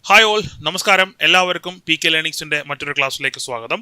Hi all, നമസ്കാരം. എല്ലാവർക്കും PK ലേണിംഗ്സിൻ്റെ മറ്റൊരു ക്ലാസ്സിലേക്ക് സ്വാഗതം.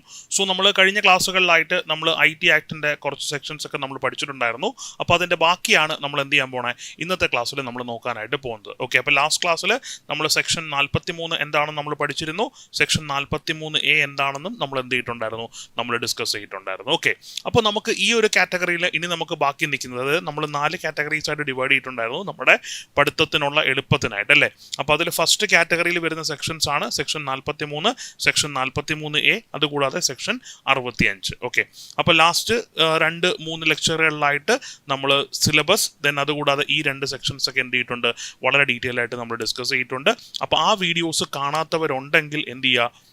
നമ്മൾ കഴിഞ്ഞ ക്ലാസ്സുകളിലായിട്ട് നമ്മൾ IT ആക്ടിൻ്റെ കുറച്ച് സെക്ഷൻസ് ഒക്കെ നമ്മൾ പഠിച്ചിട്ടുണ്ടായിരുന്നു. അപ്പോൾ അതിൻ്റെ ബാക്കിയാണ് നമ്മൾ എന്ത് ചെയ്യാൻ പോണേ ഇന്നത്തെ ക്ലാസ്സിൽ നമ്മൾ നോക്കാനായിട്ട് പോകുന്നത്. ഓക്കെ, അപ്പോൾ ലാസ്റ്റ് ക്ലാസ്സിൽ നമ്മൾ സെക്ഷൻ 43 എന്താണെന്ന് നമ്മൾ പഠിച്ചിരുന്നു. സെക്ഷൻ 43A എന്താണെന്നും നമ്മൾ എന്ത് ചെയ്തിട്ടുണ്ടായിരുന്നു, നമ്മൾ ഡിസ്കസ് ചെയ്തിട്ടുണ്ടായിരുന്നു. ഓക്കെ, അപ്പോൾ നമുക്ക് ഈ ഒരു കാറ്റഗറിയിൽ ഇനി നമുക്ക് ബാക്കി നിൽക്കുന്നത് നമ്മൾ 4 കാറ്റഗറീസ് ആയിട്ട് ഡിവൈഡ് ചെയ്തിട്ടുണ്ടായിരുന്നു നമ്മുടെ പഠിത്തത്തിനുള്ള എളുപ്പത്തിനായിട്ട് അല്ലേ. അപ്പോൾ അതിൽ ഫസ്റ്റ് കാറ്റഗറിയിൽ വരുന്ന സെക്ഷൻസ് ആണ് സെക്ഷൻ 43, സെക്ഷൻ 43A, അതുകൂടാതെ സെക്ഷൻ 65. ഓക്കെ, അപ്പോൾ ലാസ്റ്റ് 2-3 ലെക്ചറുകളിലായിട്ട് നമ്മൾ സിലബസ് അതുകൂടാതെ ഈ 2 സെക്ഷൻസ് ഒക്കെ എന്ത് ചെയ്തിട്ടുണ്ട്, വളരെ ഡീറ്റെയിൽ ആയിട്ട് നമ്മൾ ഡിസ്കസ് ചെയ്തിട്ടുണ്ട്. അപ്പോൾ ആ വീഡിയോസ് കാണാത്തവരുണ്ടെങ്കിൽ എന്ത് ചെയ്യുക,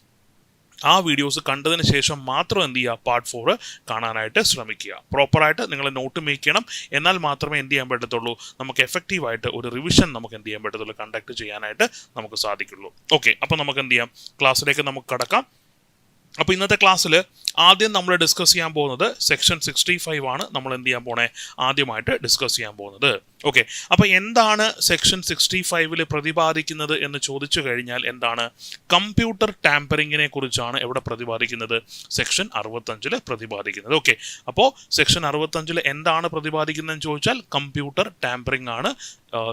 ആ വീഡിയോസ് കണ്ടതിന് ശേഷം മാത്രം എന്ത് ചെയ്യുക, പാർട്ട് 4 കാണാനായിട്ട് ശ്രമിക്കുക. പ്രോപ്പറായിട്ട് നിങ്ങൾ നോട്ട് മേക്ക് ചെയ്യണം. എന്നാൽ മാത്രമേ എന്ത് ചെയ്യാൻ പറ്റത്തുള്ളൂ, നമുക്ക് എഫക്റ്റീവായിട്ട് ഒരു റിവിഷൻ നമുക്ക് എന്ത് ചെയ്യാൻ പറ്റത്തുള്ളൂ, കണ്ടക്ട് ചെയ്യാനായിട്ട് നമുക്ക് സാധിക്കുള്ളൂ. ഓക്കെ, അപ്പോൾ നമുക്ക് എന്ത് ചെയ്യാം, ക്ലാസ്സിലേക്ക് നമുക്ക് കടക്കാം. അപ്പോൾ ഇന്നത്തെ ക്ലാസ്സിൽ ആദ്യം നമ്മൾ ഡിസ്കസ് ചെയ്യാൻ പോകുന്നത് സെക്ഷൻ 65 ആണ്. നമ്മൾ എന്ത് ചെയ്യാൻ പോണേ, ആദ്യമായിട്ട് ഡിസ്കസ് ചെയ്യാൻ പോകുന്നത്. ഓക്കെ, അപ്പോൾ എന്താണ് സെക്ഷൻ 65 പ്രതിപാദിക്കുന്നത് എന്ന് ചോദിച്ചു കഴിഞ്ഞാൽ എന്താണ്, കമ്പ്യൂട്ടർ ടാമ്പറിങ്ങിനെ കുറിച്ചാണ് എവിടെ പ്രതിപാദിക്കുന്നത്, സെക്ഷൻ 65 പ്രതിപാദിക്കുന്നത്. ഓക്കെ, അപ്പോൾ സെക്ഷൻ 65 എന്താണ് പ്രതിപാദിക്കുന്നതെന്ന് ചോദിച്ചാൽ കമ്പ്യൂട്ടർ ടാമ്പറിംഗ് ആണ്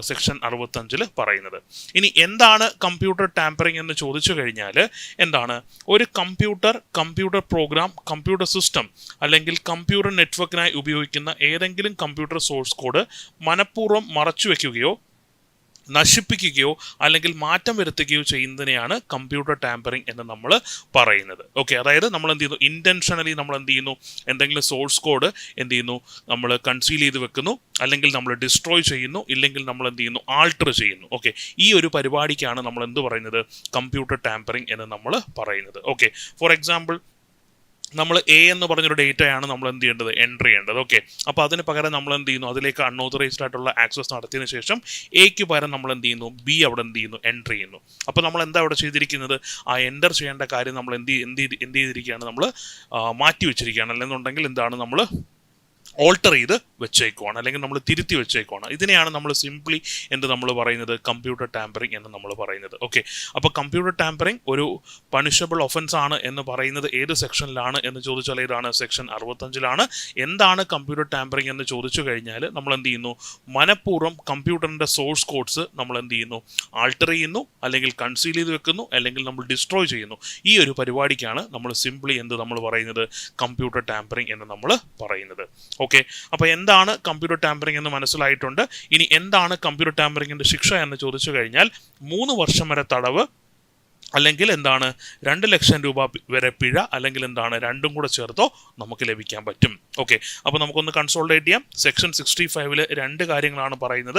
സെക്ഷൻ 65 പറയുന്നത്. ഇനി എന്താണ് കമ്പ്യൂട്ടർ ടാമ്പറിംഗ് എന്ന് ചോദിച്ചു കഴിഞ്ഞാൽ എന്താണ്, ഒരു കമ്പ്യൂട്ടർ പ്രോഗ്രാം, കമ്പ്യൂട്ടർ സിസ്റ്റം അല്ലെങ്കിൽ കമ്പ്യൂട്ടർ നെറ്റ്വർക്കിനായി ഉപയോഗിക്കുന്ന ഏതെങ്കിലും കമ്പ്യൂട്ടർ സോഴ്സ് കോഡ് മനഃപൂർവ്വം മറച്ചു വെക്കുകയോ നശിപ്പിക്കുകയോ അല്ലെങ്കിൽ മാറ്റം വരുത്തുകയോ ചെയ്യുന്നതിനെയാണ് കമ്പ്യൂട്ടർ ടാമ്പറിംഗ് എന്ന് നമ്മൾ പറയുന്നത്. ഓക്കെ, അതായത് നമ്മൾ എന്ത് ചെയ്യുന്നു, ഇൻറ്റൻഷനലി നമ്മൾ എന്ത് ചെയ്യുന്നു, എന്തെങ്കിലും സോഴ്സ് കോഡ് എന്ത് ചെയ്യുന്നു, നമ്മൾ കൺസീൽ ചെയ്ത് വെക്കുന്നു, അല്ലെങ്കിൽ നമ്മൾ ഡിസ്ട്രോയ് ചെയ്യുന്നു, ഇല്ലെങ്കിൽ നമ്മൾ എന്ത് ചെയ്യുന്നു, ആൾട്ടർ ചെയ്യുന്നു. ഓക്കെ, ഈ ഒരു പരിപാടിക്കാണ് നമ്മൾ എന്ത് പറയുന്നത്, കമ്പ്യൂട്ടർ ടാമ്പറിംഗ് എന്ന് നമ്മൾ പറയുന്നത്. ഓക്കെ, ഫോർ എക്സാമ്പിൾ നമ്മൾ A എന്ന് പറഞ്ഞൊരു ഡേറ്റയാണ് നമ്മൾ എന്ത് ചെയ്യേണ്ടത്, എൻ്റർ ചെയ്യേണ്ടത്. ഓക്കെ, അപ്പോൾ അതിന് പകരം നമ്മൾ എന്ത് ചെയ്യുന്നു, അതിലേക്ക് അൺഓതറൈസ്ഡ് ആയിട്ടുള്ള ആക്സസ് നടത്തിയതിന് ശേഷം Aക്ക് പകരം നമ്മൾ എന്ത് ചെയ്യുന്നു, B അവിടെ എന്ത് ചെയ്യുന്നു, എൻ്റർ ചെയ്യുന്നു. അപ്പോൾ നമ്മൾ എന്താ അവിടെ ചെയ്തിരിക്കുന്നത്, ആ എൻ്റർ ചെയ്യേണ്ട കാര്യം നമ്മൾ എന്ത് ചെയ്തിരിക്കുകയാണ്, നമ്മൾ മാറ്റി വെച്ചിരിക്കുകയാണ്. അല്ലെന്നുണ്ടെങ്കിൽ എന്താണ്, നമ്മൾ ഓൾട്ടർ ചെയ്ത് വെച്ചേക്കുവാണ്, അല്ലെങ്കിൽ നമ്മൾ തിരുത്തി വെച്ചേക്കുവാണ്. ഇതിനെയാണ് നമ്മൾ സിംപ്ലി എന്ത് നമ്മൾ പറയുന്നത്, കമ്പ്യൂട്ടർ ടാമ്പറിംഗ് എന്ന് നമ്മൾ പറയുന്നത്. ഓക്കെ, അപ്പോൾ കമ്പ്യൂട്ടർ ടാമ്പറിംഗ് ഒരു പണിഷബിൾ ഒഫൻസ് ആണ് എന്ന് പറയുന്നത് ഏത് സെക്ഷനിലാണ് എന്ന് ചോദിച്ചാൽ ഏതാണ്, സെക്ഷൻ 65. എന്താണ് കമ്പ്യൂട്ടർ ടാമ്പറിംഗ് എന്ന് ചോദിച്ചു കഴിഞ്ഞാൽ നമ്മൾ എന്ത് ചെയ്യുന്നു, മനഃപൂർവ്വം കമ്പ്യൂട്ടറിൻ്റെ സോഴ്സ് കോഡ്സ് നമ്മൾ എന്ത് ചെയ്യുന്നു, ആൾട്ടർ ചെയ്യുന്നു, അല്ലെങ്കിൽ കൺസീൽ ചെയ്ത് വെക്കുന്നു, അല്ലെങ്കിൽ നമ്മൾ ഡിസ്ട്രോയ് ചെയ്യുന്നു. ഈ ഒരു പരിപാടിക്കാണ് നമ്മൾ സിംപ്ലി എന്ത് നമ്മൾ പറയുന്നത്, കമ്പ്യൂട്ടർ ടാമ്പറിംഗ് എന്ന് നമ്മൾ പറയുന്നത്. ഓക്കെ, അപ്പോൾ എന്താണ് കമ്പ്യൂട്ടർ ടാമ്പറിംഗ് എന്ന് മനസ്സിലായിട്ടുണ്ട്. ഇനി എന്താണ് കമ്പ്യൂട്ടർ ടാമ്പറിംഗിൻ്റെ ശിക്ഷ എന്ന് ചോദിച്ചു കഴിഞ്ഞാൽ 3 വർഷം വരെ തടവ്, അല്ലെങ്കിൽ എന്താണ് 2 ലക്ഷം രൂപ വരെ പിഴ, അല്ലെങ്കിൽ എന്താണ് രണ്ടും കൂടെ ചേർത്തോ നമുക്ക് ലഭിക്കാൻ പറ്റും. ഓക്കെ, അപ്പോൾ നമുക്കൊന്ന് കൺസോൾട്ടേറ്റ് ചെയ്യാം. സെക്ഷൻ 65 2 കാര്യങ്ങളാണ് പറയുന്നത്.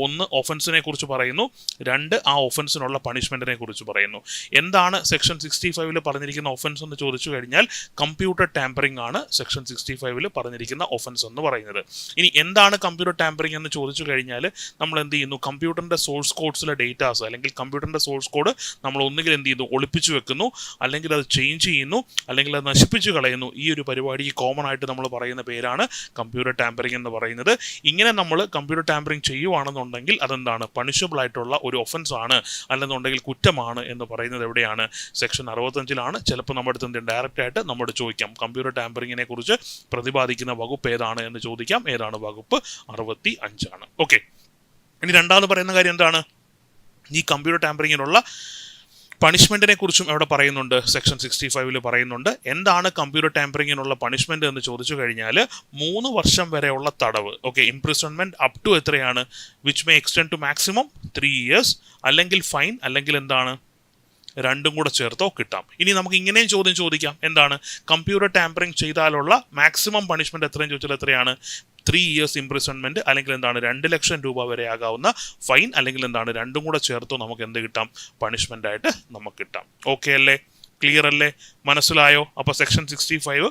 1 ഒഫൻസിനെ കുറിച്ച് പറയുന്നു, 2 ആ ഒഫൻസിനുള്ള പണിഷ്മെൻറ്റിനെ കുറിച്ച് പറയുന്നു. എന്താണ് സെക്ഷൻ 65 പറഞ്ഞിരിക്കുന്ന ഒഫൻസ് എന്ന് ചോദിച്ചു കഴിഞ്ഞാൽ കമ്പ്യൂട്ടർ ടാമ്പറിംഗ് ആണ് സെക്ഷൻ 65 പറഞ്ഞിരിക്കുന്ന ഒഫൻസ് എന്ന് പറയുന്നത്. ഇനി എന്താണ് കമ്പ്യൂട്ടർ ടാമ്പറിംഗ് എന്ന് ചോദിച്ചു കഴിഞ്ഞാൽ നമ്മൾ എന്ത് ചെയ്യുന്നു, കമ്പ്യൂട്ടറിൻ്റെ സോഴ്സ് കോഡ്സിലെ ഡേറ്റാസ് അല്ലെങ്കിൽ കമ്പ്യൂട്ടറിൻ്റെ സോഴ്സ് കോഡ് നമ്മൾ ഒന്നുകിൽ എന്ത് ചെയ്യുന്നു, ഒളിപ്പിച്ചു വെക്കുന്നു, അല്ലെങ്കിൽ അത് ചേഞ്ച് ചെയ്യുന്നു, അല്ലെങ്കിൽ അത് നശിപ്പിച്ചു കളയുന്നു. ഈ ഒരു പരിപാടിക്ക് കോമൺ ആയിട്ട് നമ്മൾ പറയുന്ന പേരാണ് കമ്പ്യൂട്ടർ ടാമ്പറിംഗ് എന്ന് പറയുന്നത്. ഇങ്ങനെ നമ്മൾ കമ്പ്യൂട്ടർ ടാമ്പറിംഗ് ചെയ്യുവാണെന്നുണ്ടെങ്കിൽ അതെന്താണ്, പണിഷബിൾ ആയിട്ടുള്ള ഒരു ഒഫൻസ് ആണ്, അല്ലെന്നുണ്ടെങ്കിൽ കുറ്റമാണ് എന്ന് പറയുന്നത് എവിടെയാണ്, സെക്ഷൻ 65. ചിലപ്പോൾ നമ്മുടെ അടുത്ത് ഡയറക്റ്റ് ആയിട്ട് നമ്മോട് ചോദിക്കാം, കമ്പ്യൂട്ടർ ടാമ്പറിങ്ങിനെ കുറിച്ച് പ്രതിപാദിക്കുന്ന വകുപ്പ് ഏതാണ് എന്ന് ചോദിക്കാം. ഏതാണ് വകുപ്പ്, 65. ഓക്കെ, ഇനി രണ്ടാമത് പറയുന്ന കാര്യം എന്താണ്, ഈ കമ്പ്യൂട്ടർ ടാമ്പറിങ്ങിനുള്ള പണിഷ്മെൻറ്റിനെ കുറിച്ചും അവിടെ പറയുന്നുണ്ട്, സെക്ഷൻ 65 പറയുന്നുണ്ട്. എന്താണ് കമ്പ്യൂട്ടർ ടാമ്പറിങ്ങിനുള്ള പണിഷ്മെൻറ്റ് എന്ന് ചോദിച്ചു കഴിഞ്ഞാൽ 3 വർഷം വരെയുള്ള തടവ്. ഓക്കെ, ഇംപ്രിസൺമെൻറ്റ് അപ് ടു എത്രയാണ്, which may extend to maximum 3 years, അല്ലെങ്കിൽ ഫൈൻ, അല്ലെങ്കിൽ എന്താണ് രണ്ടും കൂടെ ചേർത്തോ കിട്ടാം. ഇനി നമുക്ക് ഇങ്ങനെയും ചോദ്യം ചോദിക്കാം, എന്താണ് കമ്പ്യൂട്ടർ ടാമ്പറിംഗ് ചെയ്താലുള്ള മാക്സിമം പണിഷ്മെൻറ്റ് എത്രയും ചോദിച്ചാൽ എത്രയാണ്, 3 years ഇംപ്രിസൺമെൻറ്റ്, അല്ലെങ്കിൽ എന്താണ് 2 ലക്ഷം രൂപ വരെ ആകാവുന്ന ഫൈൻ, അല്ലെങ്കിൽ എന്താണ് രണ്ടും കൂടെ ചേർത്തോ നമുക്ക് എന്ത് കിട്ടാം, പണിഷ്മെൻ്റ് ആയിട്ട് നമുക്ക് കിട്ടാം. ഓക്കെ അല്ലേ, ക്ലിയർ അല്ലേ, മനസ്സിലായോ? അപ്പോൾ സെക്ഷൻ 65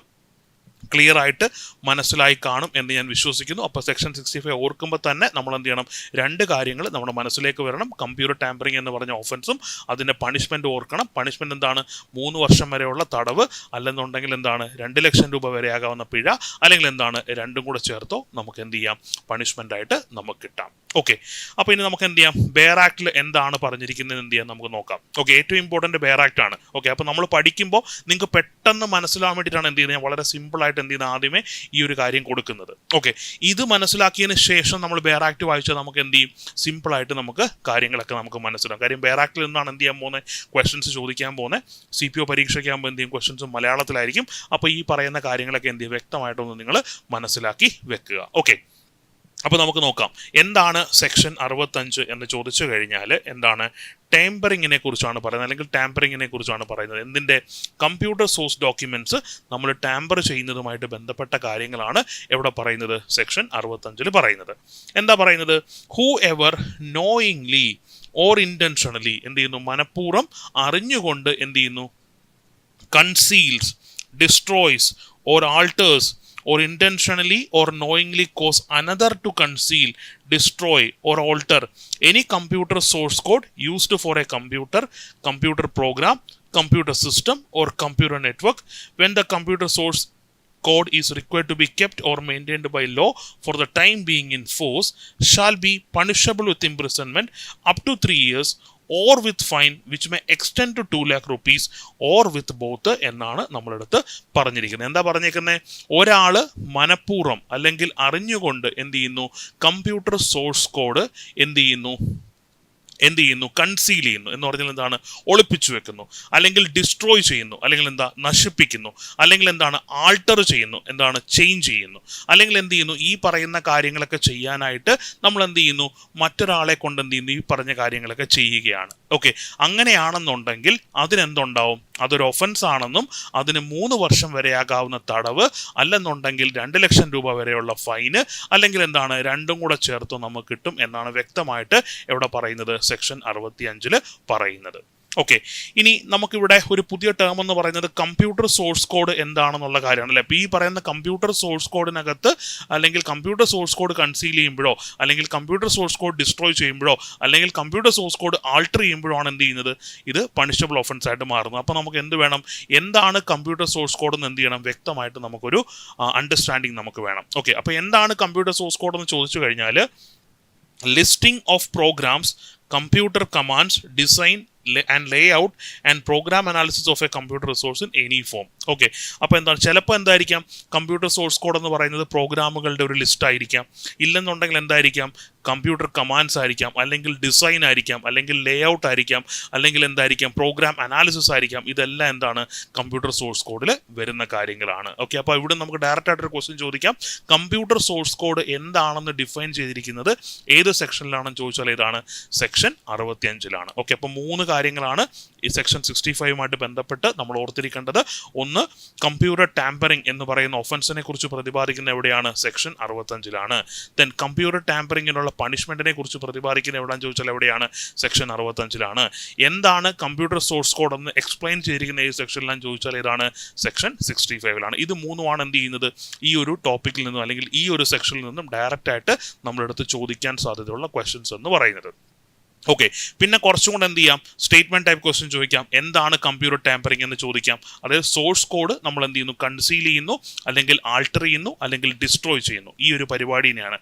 ക്ലിയർ ആയിട്ട് മനസ്സിലായി കാണും എന്ന് ഞാൻ വിശ്വസിക്കുന്നു. അപ്പോൾ സെക്ഷൻ 65 ഓർക്കുമ്പോൾ തന്നെ നമ്മൾ എന്ത് ചെയ്യണം, രണ്ട് കാര്യങ്ങൾ നമ്മുടെ മനസ്സിലേക്ക് വരണം. കമ്പ്യൂട്ടർ ടാമ്പറിംഗ് എന്ന് പറഞ്ഞ ഓഫൻസും അതിൻ്റെ പണിഷ്മെൻറ്റ് ഓർക്കണം. പണിഷ്മെൻറ്റ് എന്താണ്? 3 വർഷം വരെയുള്ള തടവ്, അല്ലെന്നുണ്ടെങ്കിൽ എന്താണ് 2 ലക്ഷം രൂപ വരെയാകാവുന്ന പിഴ, അല്ലെങ്കിൽ എന്താണ് രണ്ടും കൂടെ ചേർത്തോ നമുക്ക് എന്ത് ചെയ്യാം, പണിഷ്മെൻ്റ് ആയിട്ട് നമുക്ക് കിട്ടാം. ഓക്കെ, അപ്പോൾ ഇനി നമുക്ക് എന്ത് ചെയ്യാം, ബെയർ ആക്ടിൽ എന്താണ് പറഞ്ഞിരിക്കുന്നത് എന്ത് ചെയ്യാം നമുക്ക് നോക്കാം. ഓക്കെ, ഏറ്റവും ഇമ്പോർട്ടൻറ്റ് ബെയർ ആക്ട് ആണ്. ഓക്കെ, അപ്പോൾ നമ്മൾ പഠിക്കുമ്പോൾ നിങ്ങൾക്ക് പെട്ടെന്ന് മനസ്സിലാവാൻ വേണ്ടിയിട്ടാണ് എന്ത് ചെയ്യുന്നത്, വളരെ സിമ്പിളായിട്ട് എന്ത് ചെയ്യുന്നത് ആദ്യമേ ഈ ഒരു കാര്യം കൊടുക്കുന്നത്. ഓക്കെ, ഇത് മനസ്സിലാക്കിയതിന് ശേഷം നമ്മൾ ബെയർ ആക്ട് വായിച്ചാൽ നമുക്ക് എന്ത് ചെയ്യും, സിമ്പിളായിട്ട് നമുക്ക് കാര്യങ്ങളൊക്കെ നമുക്ക് മനസ്സിലാവും. കാര്യം ബെയർ ആക്ടിൽ നിന്നാണ് എന്ത് ചെയ്യാൻ പോകുന്നത്, ക്വസ്റ്റ്യൻസ് ചോദിക്കാൻ പോകുന്നത്. CPO പരീക്ഷയ്ക്കാകുമ്പോൾ എന്ത് ചെയ്യും, ക്വസ്റ്റ്യൻസ് മലയാളത്തിലായിരിക്കും. അപ്പോൾ ഈ പറയുന്ന കാര്യങ്ങളൊക്കെ എന്ത് ചെയ്യും, വ്യക്തമായിട്ടൊന്ന് നിങ്ങൾ മനസ്സിലാക്കി വെക്കുക. ഓക്കെ, അപ്പോൾ നമുക്ക് നോക്കാം എന്താണ് സെക്ഷൻ 65 എന്ന് ചോദിച്ചു കഴിഞ്ഞാൽ എന്താണ് ടാമ്പറിങ്ങിനെ കുറിച്ചാണ് പറയുന്നത്, അല്ലെങ്കിൽ ടാമ്പറിങ്ങിനെ കുറിച്ചാണ് പറയുന്നത്. എന്തിൻ്റെ? കമ്പ്യൂട്ടർ സോഴ്സ് ഡോക്യുമെന്റ്സ് നമ്മൾ ടാമ്പർ ചെയ്യുന്നതുമായിട്ട് ബന്ധപ്പെട്ട കാര്യങ്ങളാണ് എവിടെ പറയുന്നത്, സെക്ഷൻ 65 പറയുന്നത്. എന്താ പറയുന്നത്? Whoever knowingly or intentionally എന്ത് ചെയ്യുന്നു, മനഃപൂർവ്വം അറിഞ്ഞുകൊണ്ട് എന്ത് ചെയ്യുന്നു, conceals, destroys or alters or intentionally or knowingly cause another to conceal, destroy or alter any computer source code used for a computer program, computer system or computer network when the computer source code is required to be kept or maintained by law for the time being in force shall be punishable with imprisonment up to 3 years or with fine which may extend to 2 lakh rupees or with both എന്നാണ് നമ്മളെടുത്ത് പറഞ്ഞിരിക്കുന്നത്. എന്താ പറഞ്ഞേക്കുന്നത്? ഒരാൾ മനഃപൂർവ്വം അല്ലെങ്കിൽ അറിഞ്ഞുകൊണ്ട് എന്ത് ചെയ്യുന്നു, കമ്പ്യൂട്ടർ സോഴ്സ് കോഡ് എന്ത് ചെയ്യുന്നു, കൺസീൽ ചെയ്യുന്നു എന്ന് പറഞ്ഞാൽ എന്താണ്, ഒളിപ്പിച്ചു വെക്കുന്നു, അല്ലെങ്കിൽ ഡിസ്ട്രോയ് ചെയ്യുന്നു, അല്ലെങ്കിൽ എന്താ നശിപ്പിക്കുന്നു, അല്ലെങ്കിൽ എന്താണ് ആൾട്ടർ ചെയ്യുന്നു, എന്താണ് ചേഞ്ച് ചെയ്യുന്നു, അല്ലെങ്കിൽ എന്ത് ചെയ്യുന്നു, ഈ പറയുന്ന കാര്യങ്ങളൊക്കെ ചെയ്യാനായിട്ട് നമ്മൾ എന്ത് ചെയ്യുന്നു, മറ്റൊരാളെ കൊണ്ട് എന്ത് ചെയ്യുന്നു, ഈ പറഞ്ഞ കാര്യങ്ങളൊക്കെ ചെയ്യുകയാണ്. ഓക്കെ, അങ്ങനെയാണെന്നുണ്ടെങ്കിൽ അതിനെന്തുണ്ടാവും, അതൊരു ഒഫൻസ് ആണെന്നും അതിന് 3 വർഷം വരെയാകാവുന്ന തടവ്, അല്ലെന്നുണ്ടെങ്കിൽ 2 ലക്ഷം രൂപ വരെയുള്ള ഫൈന്, അല്ലെങ്കിൽ എന്താണ് രണ്ടും കൂടെ ചേർത്ത് നമുക്ക് കിട്ടും എന്നാണ് വ്യക്തമായിട്ട് എവിടെ പറയുന്നത്, സെക്ഷൻ 65 പറയുന്നത്. ഓക്കെ, ഇനി നമുക്കിവിടെ ഒരു പുതിയ ടേം എന്ന് പറയുന്നത് കമ്പ്യൂട്ടർ സോഴ്സ് കോഡ് എന്താണെന്നുള്ള കാര്യമാണ് അല്ലേ. അപ്പോൾ ഈ പറയുന്ന കമ്പ്യൂട്ടർ സോഴ്സ് കോഡിനകത്ത് അല്ലെങ്കിൽ കമ്പ്യൂട്ടർ സോഴ്സ് കോഡ് കൺസീൽ ചെയ്യുമ്പോഴോ, അല്ലെങ്കിൽ കമ്പ്യൂട്ടർ സോഴ്സ് കോഡ് ഡിസ്ട്രോയ് ചെയ്യുമ്പോഴോ, അല്ലെങ്കിൽ കമ്പ്യൂട്ടർ സോഴ്സ് കോഡ് ആൾട്ടർ ചെയ്യുമ്പോഴോ ആണ് എന്ത് ചെയ്യുന്നത്, ഇത് പണിഷബിൾ ഒഫൻസ് ആയിട്ട് മാറുന്നത്. അപ്പോൾ നമുക്ക് എന്ത് വേണം, എന്താണ് കമ്പ്യൂട്ടർ സോഴ്സ് കോഡ് എന്ന് എന്ത് ചെയ്യണം, വ്യക്തമായിട്ട് നമുക്കൊരു അണ്ടർസ്റ്റാൻഡിങ് നമുക്ക് വേണം. ഓക്കെ, അപ്പോൾ എന്താണ് കമ്പ്യൂട്ടർ സോഴ്സ് കോഡ് എന്ന് ചോദിച്ചു കഴിഞ്ഞാൽ listing of programs, computer commands, design and layout and program analysis of a computer resource in any form. Okay, അപ്പോൾ എന്താണ്, ചിലപ്പോൾ എന്തായിരിക്കാം കമ്പ്യൂട്ടർ സോഴ്സ് കോഡ് എന്ന് പറയുന്നത് പ്രോഗ്രാമുകളുടെ ഒരു ലിസ്റ്റ് ആയിരിക്കാം, ഇല്ലെന്നുണ്ടെങ്കിൽ എന്തായിരിക്കാം കമ്പ്യൂട്ടർ കമാൻഡ്സ് ആയിരിക്കാം, അല്ലെങ്കിൽ ഡിസൈൻ ആയിരിക്കാം, അല്ലെങ്കിൽ ലേ ഔട്ട് ആയിരിക്കാം, അല്ലെങ്കിൽ എന്തായിരിക്കാം പ്രോഗ്രാം അനാലിസിസ് ആയിരിക്കാം. ഇതെല്ലാം എന്താണ് കമ്പ്യൂട്ടർ സോഴ്സ് കോഡിൽ വരുന്ന കാര്യങ്ങളാണ്. ഓക്കെ, അപ്പോൾ ഇവിടെ നമുക്ക് ഡയറക്റ്റ് ആയിട്ടൊരു ക്വസ്റ്റ്യൻ ചോദിക്കാം, കമ്പ്യൂട്ടർ സോഴ്സ് കോഡ് എന്താണെന്ന് ഡിഫൈൻ ചെയ്തിരിക്കുന്നത് ഏത് സെക്ഷനിലാണെന്ന് ചോദിച്ചാൽ ഇതാണ് സെക്ഷൻ 65. ഓക്കെ, അപ്പോൾ 3 കാര്യങ്ങളാണ് ഈ സെക്ഷൻ 65 ബന്ധപ്പെട്ട് നമ്മൾ ഓർത്തിരിക്കേണ്ടത്. ഒന്ന്, കമ്പ്യൂട്ടർ ടാമ്പറിംഗ് എന്ന് പറയുന്ന ഒഫൻസിനെ കുറിച്ച് പ്രതിപാദിക്കുന്ന എവിടെയാണ്, സെക്ഷൻ 65. ദെൻ കമ്പ്യൂട്ടർ ടാമ്പറിങ്ങിനുള്ള പണിഷ്മെന്റിനെ കുറിച്ച് പ്രതിപാദിക്കുന്ന എവിടെയാണെന്ന് ചോദിച്ചാൽ എവിടെയാണ്, സെക്ഷൻ 65. എന്താണ് കമ്പ്യൂട്ടർ സോഴ്സ് കോഡ് എന്ന് എക്സ്പ്ലെയിൻ ചെയ്തിരിക്കുന്ന ഏത് സെക്ഷനിലാണെന്ന് ചോദിച്ചാൽ ഏതാണ്, സെക്ഷൻ 65. ഇത് 3 എന്ത് ചെയ്യുന്നത്, ഈ ഒരു ടോപ്പിക്കിൽ നിന്നും അല്ലെങ്കിൽ ഈ ഒരു സെക്ഷനിൽ നിന്നും ഡയറക്റ്റ് ആയിട്ട് നമ്മളെടുത്ത് ചോദിക്കാൻ സാധ്യതയുള്ള ക്വസ്റ്റ്യൻസ് എന്ന് പറയുന്നത്. ഓക്കെ, പിന്നെ കുറച്ചും കൂടെ എന്ത് ചെയ്യാം, സ്റ്റേറ്റ്മെന്റ് ടൈപ്പ് ക്വസ്റ്റ്യൻ ചോദിക്കാം, എന്താണ് കമ്പ്യൂട്ടർ ടാമ്പറിംഗ് എന്ന് ചോദിക്കാം. അതായത് സോഴ്സ് കോഡ് നമ്മൾ എന്ത് ചെയ്യുന്നു, കൺസീൽ ചെയ്യുന്നു, അല്ലെങ്കിൽ ആൾട്ടർ ചെയ്യുന്നു, അല്ലെങ്കിൽ ഡിസ്ട്രോയ് ചെയ്യുന്നു. ഈ ഒരു പരിപാടിനെയാണ്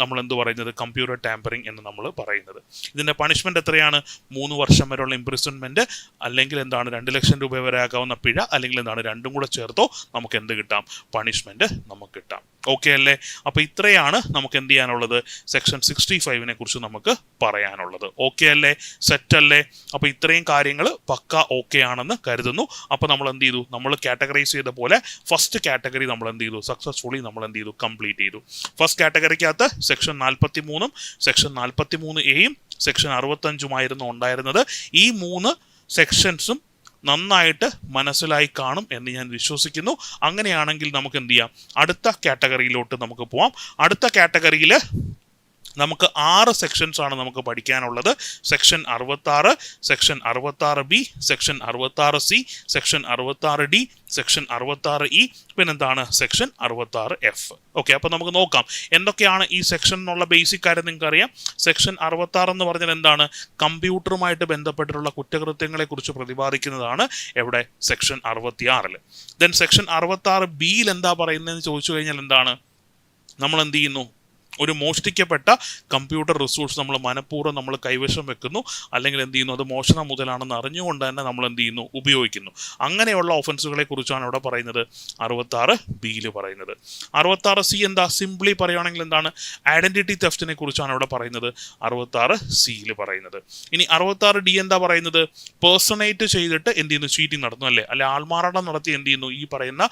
നമ്മൾ എന്ത് പറയുന്നത്, കമ്പ്യൂട്ടർ ടാമ്പറിംഗ് എന്ന് നമ്മൾ പറയുന്നത്. ഇതിന്റെ പണിഷ്മെന്റ് എത്രയാണ്, 3 വർഷം വരെയുള്ള ഇംപ്രിസൺമെന്റ്, അല്ലെങ്കിൽ എന്താണ് 2 ലക്ഷം രൂപ വരെ ആകാവുന്ന പിഴ, അല്ലെങ്കിൽ എന്താണ് രണ്ടും കൂടെ ചേർത്തോ നമുക്ക് എന്ത് കിട്ടാം, പണിഷ്മെന്റ് നമുക്ക് കിട്ടാം. ഓക്കെ അല്ലേ? അപ്പോൾ ഇത്രയാണ് നമുക്ക് എന്ത് ചെയ്യാനുള്ളത്, സെക്ഷൻ 65 കുറിച്ച് നമുക്ക് പറയാനുള്ളത്. ഓക്കെ അല്ലേ, സെറ്റ് അല്ലേ? അപ്പോൾ ഇത്രയും കാര്യങ്ങൾ പക്ക ഓക്കെ ആണെന്ന് കരുതുന്നു. അപ്പോൾ നമ്മൾ എന്ത് ചെയ്തു, നമ്മൾ കാറ്റഗറൈസ് ചെയ്ത പോലെ ഫസ്റ്റ് കാറ്റഗറി നമ്മൾ എന്ത് ചെയ്തു, സക്സസ്ഫുള്ളി നമ്മൾ എന്ത് ചെയ്തു, കംപ്ലീറ്റ് ചെയ്തു. ഫസ്റ്റ് കാറ്റഗറിക്കകത്ത് സെക്ഷൻ 43 സെക്ഷൻ 43A സെക്ഷൻ 65 ഉണ്ടായിരുന്നത്. ഈ 3 സെക്ഷൻസും നന്നായിട്ട് മനസ്സിലായി കാണും എന്ന് ഞാൻ വിശ്വസിക്കുന്നു. അങ്ങനെയാണെങ്കിൽ നമുക്ക് എന്ത് ചെയ്യാം, അടുത്ത കാറ്റഗറിയിലോട്ട് നമുക്ക് പോവാം. അടുത്ത കാറ്റഗറിയിൽ നമുക്ക് 6 സെക്ഷൻസ് ആണ് നമുക്ക് പഠിക്കാനുള്ളത്. Section 66, section 66B, section 66C, section 66D, section 66E, പിന്നെന്താണ് സെക്ഷൻ 66F. ഓക്കെ, അപ്പോൾ നമുക്ക് നോക്കാം എന്തൊക്കെയാണ് ഈ സെക്ഷൻ എന്നുള്ള ബേസിക് കാര്യം നിങ്ങൾക്ക് അറിയാം. സെക്ഷൻ 66 എന്ന് പറഞ്ഞാൽ എന്താണ്? കമ്പ്യൂട്ടറുമായിട്ട് ബന്ധപ്പെട്ടിട്ടുള്ള കുറ്റകൃത്യങ്ങളെ കുറിച്ച് പ്രതിപാദിക്കുന്നതാണ് എവിടെ? സെക്ഷൻ 66. ദെൻ സെക്ഷൻ 66Bയിൽ എന്താ പറയുന്നതെന്ന് ചോദിച്ചു കഴിഞ്ഞാൽ എന്താണ്? നമ്മൾ എന്ത് ചെയ്യുന്നു? ഒരു മോഷ്ടിക്കപ്പെട്ട കമ്പ്യൂട്ടർ റിസോഴ്സ് നമ്മൾ മനഃപൂർവ്വം നമ്മൾ കൈവശം വെക്കുന്നു, അല്ലെങ്കിൽ എന്ത് ചെയ്യുന്നു, അത് മോഷണം മുതലാണെന്ന് അറിഞ്ഞുകൊണ്ട് തന്നെ നമ്മൾ എന്ത് ചെയ്യുന്നു, ഉപയോഗിക്കുന്നു. അങ്ങനെയുള്ള ഒഫൻസുകളെ കുറിച്ചാണ് ഇവിടെ പറയുന്നത് 66Bയിൽ പറയുന്നത്. 66C എന്താ? സിംപ്ലി പറയുകയാണെങ്കിൽ എന്താണ്? ഐഡന്റിറ്റി തെഫ്റ്റിനെ കുറിച്ചാണ് ഇവിടെ പറയുന്നത് 66Cയിൽ പറയുന്നത്. ഇനി 66D എന്താ പറയുന്നത്? പേഴ്സണേറ്റ് ചെയ്തിട്ട് എന്ത് ചെയ്യുന്നു, ചീറ്റിംഗ് നടത്തുന്നു, അല്ലെ ആൾമാറാട്ടം നടത്തി എന്ത് ചെയ്യുന്നു, ഈ പറയുന്ന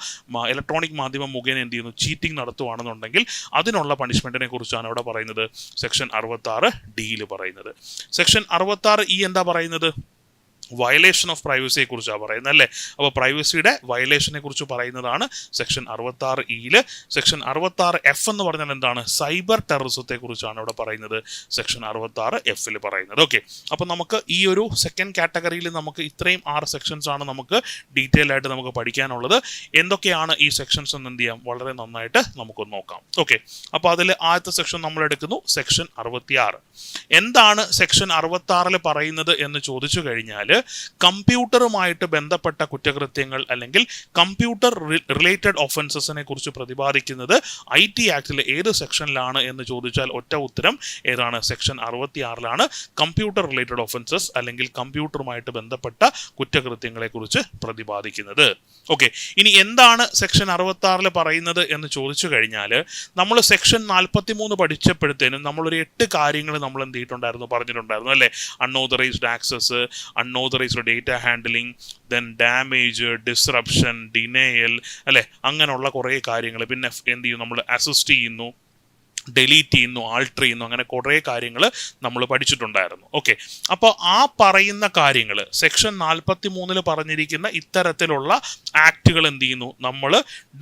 ഇലക്ട്രോണിക് മാധ്യമം മുഖേന എന്ത് ചെയ്യുന്നു, ചീറ്റിംഗ് നടത്തുവാണെന്നുണ്ടെങ്കിൽ അതിനുള്ള പണിഷ്മെന്റിനെ കുറിച്ചാണ് ഇവിടെ പറയുന്നത് സെക്ഷൻ 66Dയിൽ പറയുന്നത്. സെക്ഷൻ 66E എന്താ പറയുന്നത്? വയലേഷൻ ഓഫ് പ്രൈവസിയെ കുറിച്ചാണ് പറയുന്നത്, അല്ലേ? അപ്പോൾ പ്രൈവസിയുടെ വയലേഷനെ കുറിച്ച് പറയുന്നതാണ് സെക്ഷൻ 66Eയിൽ. സെക്ഷൻ 66F എന്ന് പറഞ്ഞാൽ എന്താണ്? സൈബർ ടെററിസത്തെ കുറിച്ചാണ് ഇവിടെ പറയുന്നത് സെക്ഷൻ 66Fൽ പറയുന്നത്. ഓക്കെ, അപ്പോൾ നമുക്ക് ഈ ഒരു സെക്കൻഡ് കാറ്റഗറിയിൽ നമുക്ക് ഇത്രയും 6 സെക്ഷൻസ് ആണ് നമുക്ക് ഡീറ്റെയിൽ ആയിട്ട് നമുക്ക് പഠിക്കാനുള്ളത്. എന്തൊക്കെയാണ് ഈ സെക്ഷൻസ് എന്ന് എന്ത് ചെയ്യാം, വളരെ നന്നായിട്ട് നമുക്ക് നോക്കാം. ഓക്കെ, അപ്പോൾ അതിൽ ആദ്യത്തെ സെക്ഷൻ നമ്മൾ എടുക്കുന്നു, സെക്ഷൻ 66. എന്താണ് സെക്ഷൻ 66 പറയുന്നത് എന്ന് ചോദിച്ചു കഴിഞ്ഞാൽ, കമ്പ്യൂട്ടറുമായിട്ട് ബന്ധപ്പെട്ട കുറ്റകൃത്യങ്ങൾ അല്ലെങ്കിൽ കമ്പ്യൂട്ടർ റിലേറ്റഡ് ഒഫൻസസിനെ കുറിച്ച് പ്രതിപാദിക്കുന്നത് IT ആക്ടിലെ ഏത് സെക്ഷനിലാണ് എന്ന് ചോദിച്ചാൽ ഒറ്റ ഉത്തരം ഏതാണ്? സെക്ഷൻ 66ലാണ് കമ്പ്യൂട്ടർ റിലേറ്റഡ് ഒഫൻസസ് അല്ലെങ്കിൽ കമ്പ്യൂട്ടറുമായിട്ട് ബന്ധപ്പെട്ട കുറ്റകൃത്യങ്ങളെ കുറിച്ച് പ്രതിപാദിക്കുന്നത്. ഓക്കെ, ഇനി എന്താണ് സെക്ഷൻ 66 പറയുന്നത് എന്ന് ചോദിച്ചു കഴിഞ്ഞാൽ, നമ്മൾ സെക്ഷൻ 43 പഠിച്ചപ്പോഴത്തേനും നമ്മളൊരു 8 കാര്യങ്ങൾ നമ്മൾ എന്ത് ചെയ്തിട്ടുണ്ടായിരുന്നു, പറഞ്ഞിട്ടുണ്ടായിരുന്നു, അല്ലേ? Unauthorised access, unauthorised data handling, then damage, disruption, denial, അല്ലേ? അങ്ങനെയുള്ള കുറേ കാര്യങ്ങൾ. പിന്നെ എന്ത് ചെയ്യും, നമ്മൾ അസിസ്റ്റ് ചെയ്യുന്നു, ഡിലീറ്റ് ചെയ്യുന്നു, ആൾട്ടർ ചെയ്യുന്നു, അങ്ങനെ കുറേ കാര്യങ്ങൾ നമ്മൾ പഠിച്ചിട്ടുണ്ടായിരുന്നു. ഓക്കെ, അപ്പോൾ ആ പറയുന്ന കാര്യങ്ങൾ സെക്ഷൻ 43 പറഞ്ഞിരിക്കുന്ന ഇത്തരത്തിലുള്ള ആക്റ്റുകൾ എന്ത് ചെയ്യുന്നു, നമ്മൾ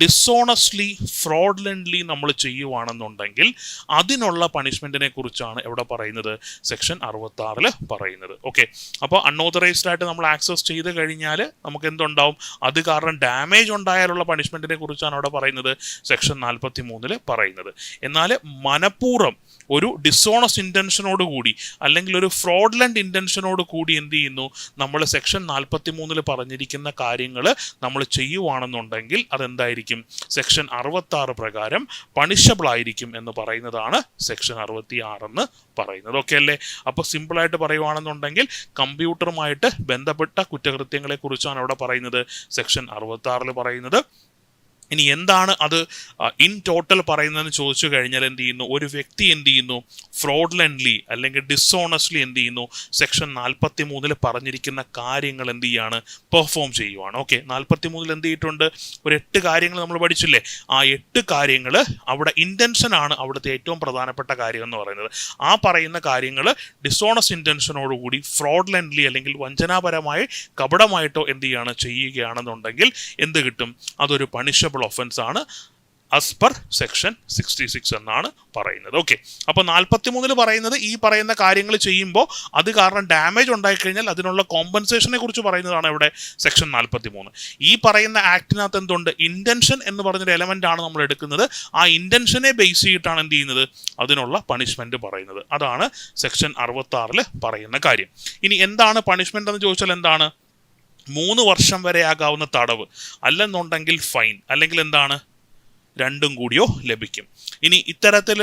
ഡിസോണസ്റ്റ്ലി ഫ്രോഡ്ലൻ്റ്ലി നമ്മൾ ചെയ്യുവാണെന്നുണ്ടെങ്കിൽ അതിനുള്ള പണിഷ്മെൻറ്റിനെ കുറിച്ചാണ് ഇവിടെ പറയുന്നത് സെക്ഷൻ 66 പറയുന്നത്. ഓക്കെ, അപ്പോൾ അൺഓതറൈസ്ഡ് ആയിട്ട് നമ്മൾ ആക്സസ് ചെയ്ത് കഴിഞ്ഞാൽ നമുക്ക് എന്തുണ്ടാവും, അത് കാരണം ഡാമേജ് ഉണ്ടായാലുള്ള പണിഷ്മെൻറ്റിനെ കുറിച്ചാണ് അവിടെ പറയുന്നത് സെക്ഷൻ 43 പറയുന്നത്. എന്നാൽ മനഃപൂർവ്വം ഒരു ഡിസോണസ്റ്റ് ഇൻറ്റൻഷനോട് കൂടി അല്ലെങ്കിൽ ഒരു ഫ്രോഡ്ലൻ്റ് ഇൻറ്റൻഷനോട് കൂടി എന്ത് ചെയ്യുന്നു, നമ്മൾ സെക്ഷൻ 43 പറഞ്ഞിരിക്കുന്ന കാര്യങ്ങൾ നമ്മൾ ചെയ്യുവാണെന്നുണ്ടെങ്കിൽ അതെന്തായിരിക്കും, സെക്ഷൻ 66 പ്രകാരം പണിഷബിൾ ആയിരിക്കും എന്ന് പറയുന്നതാണ് സെക്ഷൻ 66 എന്ന് പറയുന്നത്. ഓക്കെ അല്ലേ? അപ്പോൾ സിമ്പിളായിട്ട് പറയുവാണെന്നുണ്ടെങ്കിൽ കമ്പ്യൂട്ടറുമായിട്ട് ബന്ധപ്പെട്ട കുറ്റകൃത്യങ്ങളെ കുറിച്ചാണ് അവിടെ പറയുന്നത് സെക്ഷൻ 66 പറയുന്നത്. ഇനി എന്താണ് അത് ഇൻ ടോട്ടൽ പറയുന്നതെന്ന് ചോദിച്ചു കഴിഞ്ഞാൽ എന്ത് ചെയ്യുന്നു, ഒരു വ്യക്തി എന്ത് ചെയ്യുന്നു, ഫ്രോഡ്ലൻ്റ്ലി അല്ലെങ്കിൽ ഡിസോണസ്റ്റ്ലി എന്ത് ചെയ്യുന്നു, സെക്ഷൻ 43 പറഞ്ഞിരിക്കുന്ന കാര്യങ്ങൾ എന്ത് ചെയ്യാണ്, പെർഫോം ചെയ്യുവാണ്. ഓക്കെ, 43 എന്ത് ചെയ്തിട്ടുണ്ട്, ഒരു 8 കാര്യങ്ങൾ നമ്മൾ പഠിച്ചില്ലേ? ആ 8 കാര്യങ്ങൾ അവിടെ ഇൻറ്റൻഷനാണ് അവിടുത്തെ ഏറ്റവും പ്രധാനപ്പെട്ട കാര്യം എന്ന് പറയുന്നത്. ആ പറയുന്ന കാര്യങ്ങൾ ഡിസോണസ്റ്റ് ഇൻറ്റൻഷനോടുകൂടി ഫ്രോഡ്ലൻ്റ്ലി അല്ലെങ്കിൽ വഞ്ചനാപരമായി കപടമായിട്ടോ എന്ത് ചെയ്യാണ്, ചെയ്യുകയാണെന്നുണ്ടെങ്കിൽ എന്ത് കിട്ടും, അതൊരു പണിഷബിൾ ഒഫൻസ് ആണ് ആസ് പെർ സെക്ഷൻ 66 എന്നാണ് പറയുന്നത്. ഓക്കെ, അപ്പോൾ 43 പറയുന്നത് ഈ പറയുന്ന കാര്യങ്ങൾ ചെയ്യുമ്പോൾ അത് കാരണം ഡാമേജ് ഉണ്ടായിക്കഴിഞ്ഞാൽ അതിനുള്ള കോമ്പൻസേഷനെ കുറിച്ച് പറയുന്നതാണ് ഇവിടെ സെക്ഷൻ 43. ഈ പറയുന്ന ആക്ടിനകത്ത് എന്തുണ്ട്, ഇൻറ്റൻഷൻ എന്ന് പറഞ്ഞൊരു എലമെൻ്റ് ആണ് നമ്മൾ എടുക്കുന്നത്. ആ ഇൻറ്റൻഷനെ ബേസ് ചെയ്തിട്ടാണ് എന്ത് ചെയ്യുന്നത്, അതിനുള്ള പണിഷ്മെൻറ്റ് പറയുന്നത്. അതാണ് സെക്ഷൻ 66 പറയുന്ന കാര്യം. ഇനി എന്താണ് പണിഷ്മെൻ്റ് എന്ന് ചോദിച്ചാൽ എന്താണ്, 3 വർഷം വരെ ആകാവുന്ന തടവ്, അല്ലെന്നുണ്ടെങ്കിൽ ഫൈൻ, അല്ലെങ്കിൽ എന്താണ്, രണ്ടും കൂടിയോ ലഭിക്കും. ഇനി ഇത്തരത്തിൽ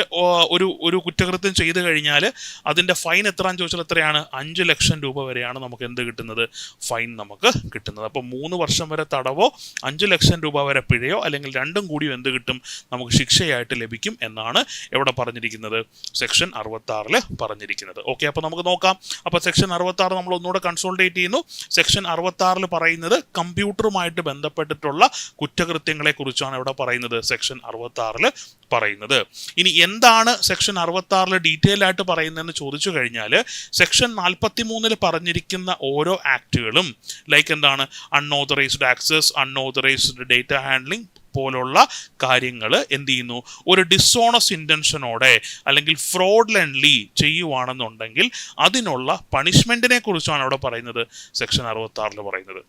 ഒരു കുറ്റകൃത്യം ചെയ്തു കഴിഞ്ഞാൽ അതിൻ്റെ ഫൈൻ എത്രയാണെന്ന് ചോദിച്ചാൽ എത്രയാണ്, 5 ലക്ഷം രൂപ വരെയാണ് നമുക്ക് എന്ത് കിട്ടുന്നത്, ഫൈൻ നമുക്ക് കിട്ടുന്നത്. അപ്പോൾ 3 വർഷം വരെ തടവോ 5 ലക്ഷം രൂപ വരെ പിഴയോ അല്ലെങ്കിൽ രണ്ടും കൂടിയോ എന്ത് കിട്ടും, നമുക്ക് ശിക്ഷയായിട്ട് ലഭിക്കും എന്നാണ് എവിടെ പറഞ്ഞിരിക്കുന്നത്, സെക്ഷൻ 66 പറഞ്ഞിരിക്കുന്നത്. ഓക്കെ, അപ്പോൾ നമുക്ക് നോക്കാം. അപ്പോൾ സെക്ഷൻ 66 നമ്മൾ ഒന്നുകൂടെ കൺസോൾട്ടേറ്റ് ചെയ്യുന്നു. സെക്ഷൻ 66 പറയുന്നത് കമ്പ്യൂട്ടറുമായിട്ട് ബന്ധപ്പെട്ടിട്ടുള്ള കുറ്റകൃത്യങ്ങളെ കുറിച്ചാണ് ഇവിടെ പറയുന്നത് സെക്ഷൻ 66 പറയുന്നത്. ഇനി എന്താണ് സെക്ഷൻ 66 ഡീറ്റെയിൽ ആയിട്ട് പറയുന്നതെന്ന് ചോദിച്ചു കഴിഞ്ഞാൽ സെക്ഷൻ 43 പറഞ്ഞിരിക്കുന്ന ഓരോ ആക്ടുകളും ലൈക്ക് എന്താണ് unauthorised access, unauthorised data handling പോലുള്ള കാര്യങ്ങൾ എന്ത് ചെയ്യുന്നു, ഒരു ഡിസോണസ് ഇന്റൻഷനോടെ അല്ലെങ്കിൽ ഫ്രോഡ്ലൻലി ചെയ്യുവാണെന്നുണ്ടെങ്കിൽ അതിനുള്ള പണിഷ്മെന്റിനെ കുറിച്ചാണ് അവിടെ പറയുന്നത്, സെക്ഷൻ 66 പറയുന്നത്.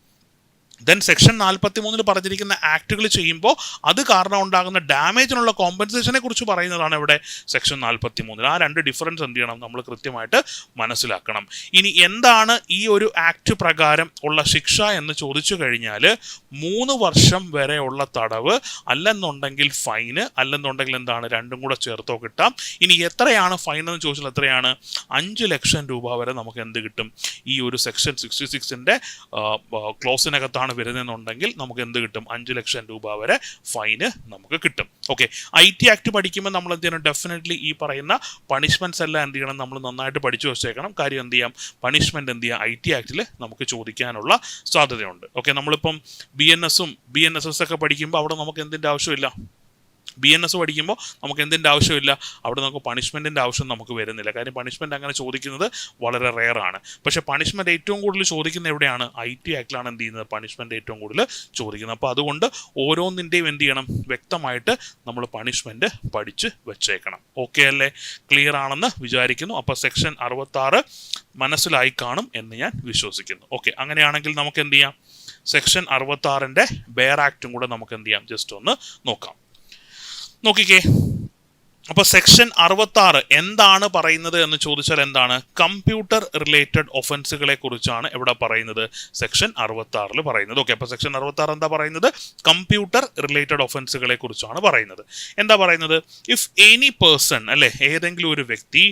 ദെൻ സെക്ഷൻ 43 പറഞ്ഞിരിക്കുന്ന ആക്ടുകൾ ചെയ്യുമ്പോൾ അത് കാരണം ഉണ്ടാകുന്ന ഡാമേജിനുള്ള കോമ്പൻസേഷനെ കുറിച്ച് പറയുന്നതാണ് ഇവിടെ സെക്ഷൻ 43. ആ രണ്ട് ഡിഫറൻസ് എന്ത് ചെയ്യണം നമ്മൾ കൃത്യമായിട്ട് മനസ്സിലാക്കണം. ഇനി എന്താണ് ഈ ഒരു ആക്ട് പ്രകാരം ഉള്ള ശിക്ഷ എന്ന് ചോദിച്ചു കഴിഞ്ഞാൽ 3 വർഷം വരെയുള്ള തടവ്, അല്ലെന്നുണ്ടെങ്കിൽ ഫൈന്, അല്ലെന്നുണ്ടെങ്കിൽ എന്താണ് രണ്ടും കൂടെ ചേർത്തോ കിട്ടാം. ഇനി എത്രയാണ് ഫൈൻ എന്ന് ചോദിച്ചാൽ എത്രയാണ്, 5 ലക്ഷം രൂപ വരെ നമുക്ക് എന്ത് കിട്ടും, ഈ ഒരു സെക്ഷൻ 66 ക്ലോസിനകത്താണ് വരുന്നെന്നുണ്ടെങ്കിൽ നമുക്ക് എന്ത് കിട്ടും, 5 ലക്ഷം രൂപ വരെ ഫൈന് നമുക്ക് കിട്ടും. ഓക്കെ, IT ആക്ട് പഠിക്കുമ്പോൾ നമ്മൾ എന്ത് ചെയ്യണം, ഡെഫിനറ്റ്ലി ഈ പറയുന്ന പണിഷ്മെന്റ്സ് എല്ലാം എന്ത് ചെയ്യണം, നമ്മൾ നന്നായിട്ട് പഠിച്ചു വെച്ചേക്കണം. കാര്യം എന്ത് ചെയ്യാം, പണിഷ്മെന്റ് എന്ത് ചെയ്യാം IT ആക്ടിൽ നമുക്ക് ചോദിക്കാനുള്ള സാധ്യതയുണ്ട്. ഓക്കെ, നമ്മളിപ്പം BNSS ഒക്കെ പഠിക്കുമ്പോൾ അവിടെ നമുക്ക് എന്തിൻ്റെ ആവശ്യമില്ല, BNS പഠിക്കുമ്പോൾ നമുക്ക് എന്തിൻ്റെ ആവശ്യമില്ല, അവിടെ നമുക്ക് പണിഷ്മെൻറ്റിൻ്റെ ആവശ്യം നമുക്ക് വരുന്നില്ല. കാര്യം പണിഷ്മെൻറ്റ് അങ്ങനെ ചോദിക്കുന്നത് വളരെ റെയറാണ്. പക്ഷേ പണിഷ്മെൻറ്റ് ഏറ്റവും കൂടുതൽ ചോദിക്കുന്നത് എവിടെയാണ്, IT ആക്ടിലാണ് എന്ത് ചെയ്യുന്നത്, പണിഷ്മെൻറ്റ് ഏറ്റവും കൂടുതൽ ചോദിക്കുന്നത്. അപ്പോൾ അതുകൊണ്ട് ഓരോന്നിൻ്റെയും എന്ത് ചെയ്യണം, വ്യക്തമായിട്ട് നമ്മൾ പണിഷ്മെൻറ്റ് പഠിച്ച് വെച്ചേക്കണം. ഓക്കെ അല്ലേ, ക്ലിയർ ആണെന്ന് വിചാരിക്കുന്നു. അപ്പോൾ സെക്ഷൻ 66 മനസ്സിലായി കാണും എന്ന് ഞാൻ വിശ്വസിക്കുന്നു. ഓക്കെ, അങ്ങനെയാണെങ്കിൽ നമുക്ക് എന്ത് ചെയ്യാം, സെക്ഷൻ 66 ബെയർ ആക്റ്റും കൂടെ നമുക്ക് എന്ത് ചെയ്യാം, ജസ്റ്റ് ഒന്ന് നോക്കാം. നോക്കിക്കേ, അപ്പോൾ സെക്ഷൻ 66 എന്താണ് പറയുന്നത് എന്ന് ചോദിച്ചാൽ എന്താണ്, കമ്പ്യൂട്ടർ റിലേറ്റഡ് ഒഫൻസുകളെ കുറിച്ചാണ് ഇവിടെ പറയുന്നത്, സെക്ഷൻ 66 പറയുന്നത്. ഓക്കെ, അപ്പോൾ സെക്ഷൻ 66 എന്താ പറയുന്നത്, കമ്പ്യൂട്ടർ റിലേറ്റഡ് ഒഫൻസുകളെ കുറിച്ചാണ് പറയുന്നത്. എന്താ പറയുന്നത്, ഇഫ് എനി പേഴ്സൺ അല്ലെ, ഏതെങ്കിലും ഒരു വ്യക്തി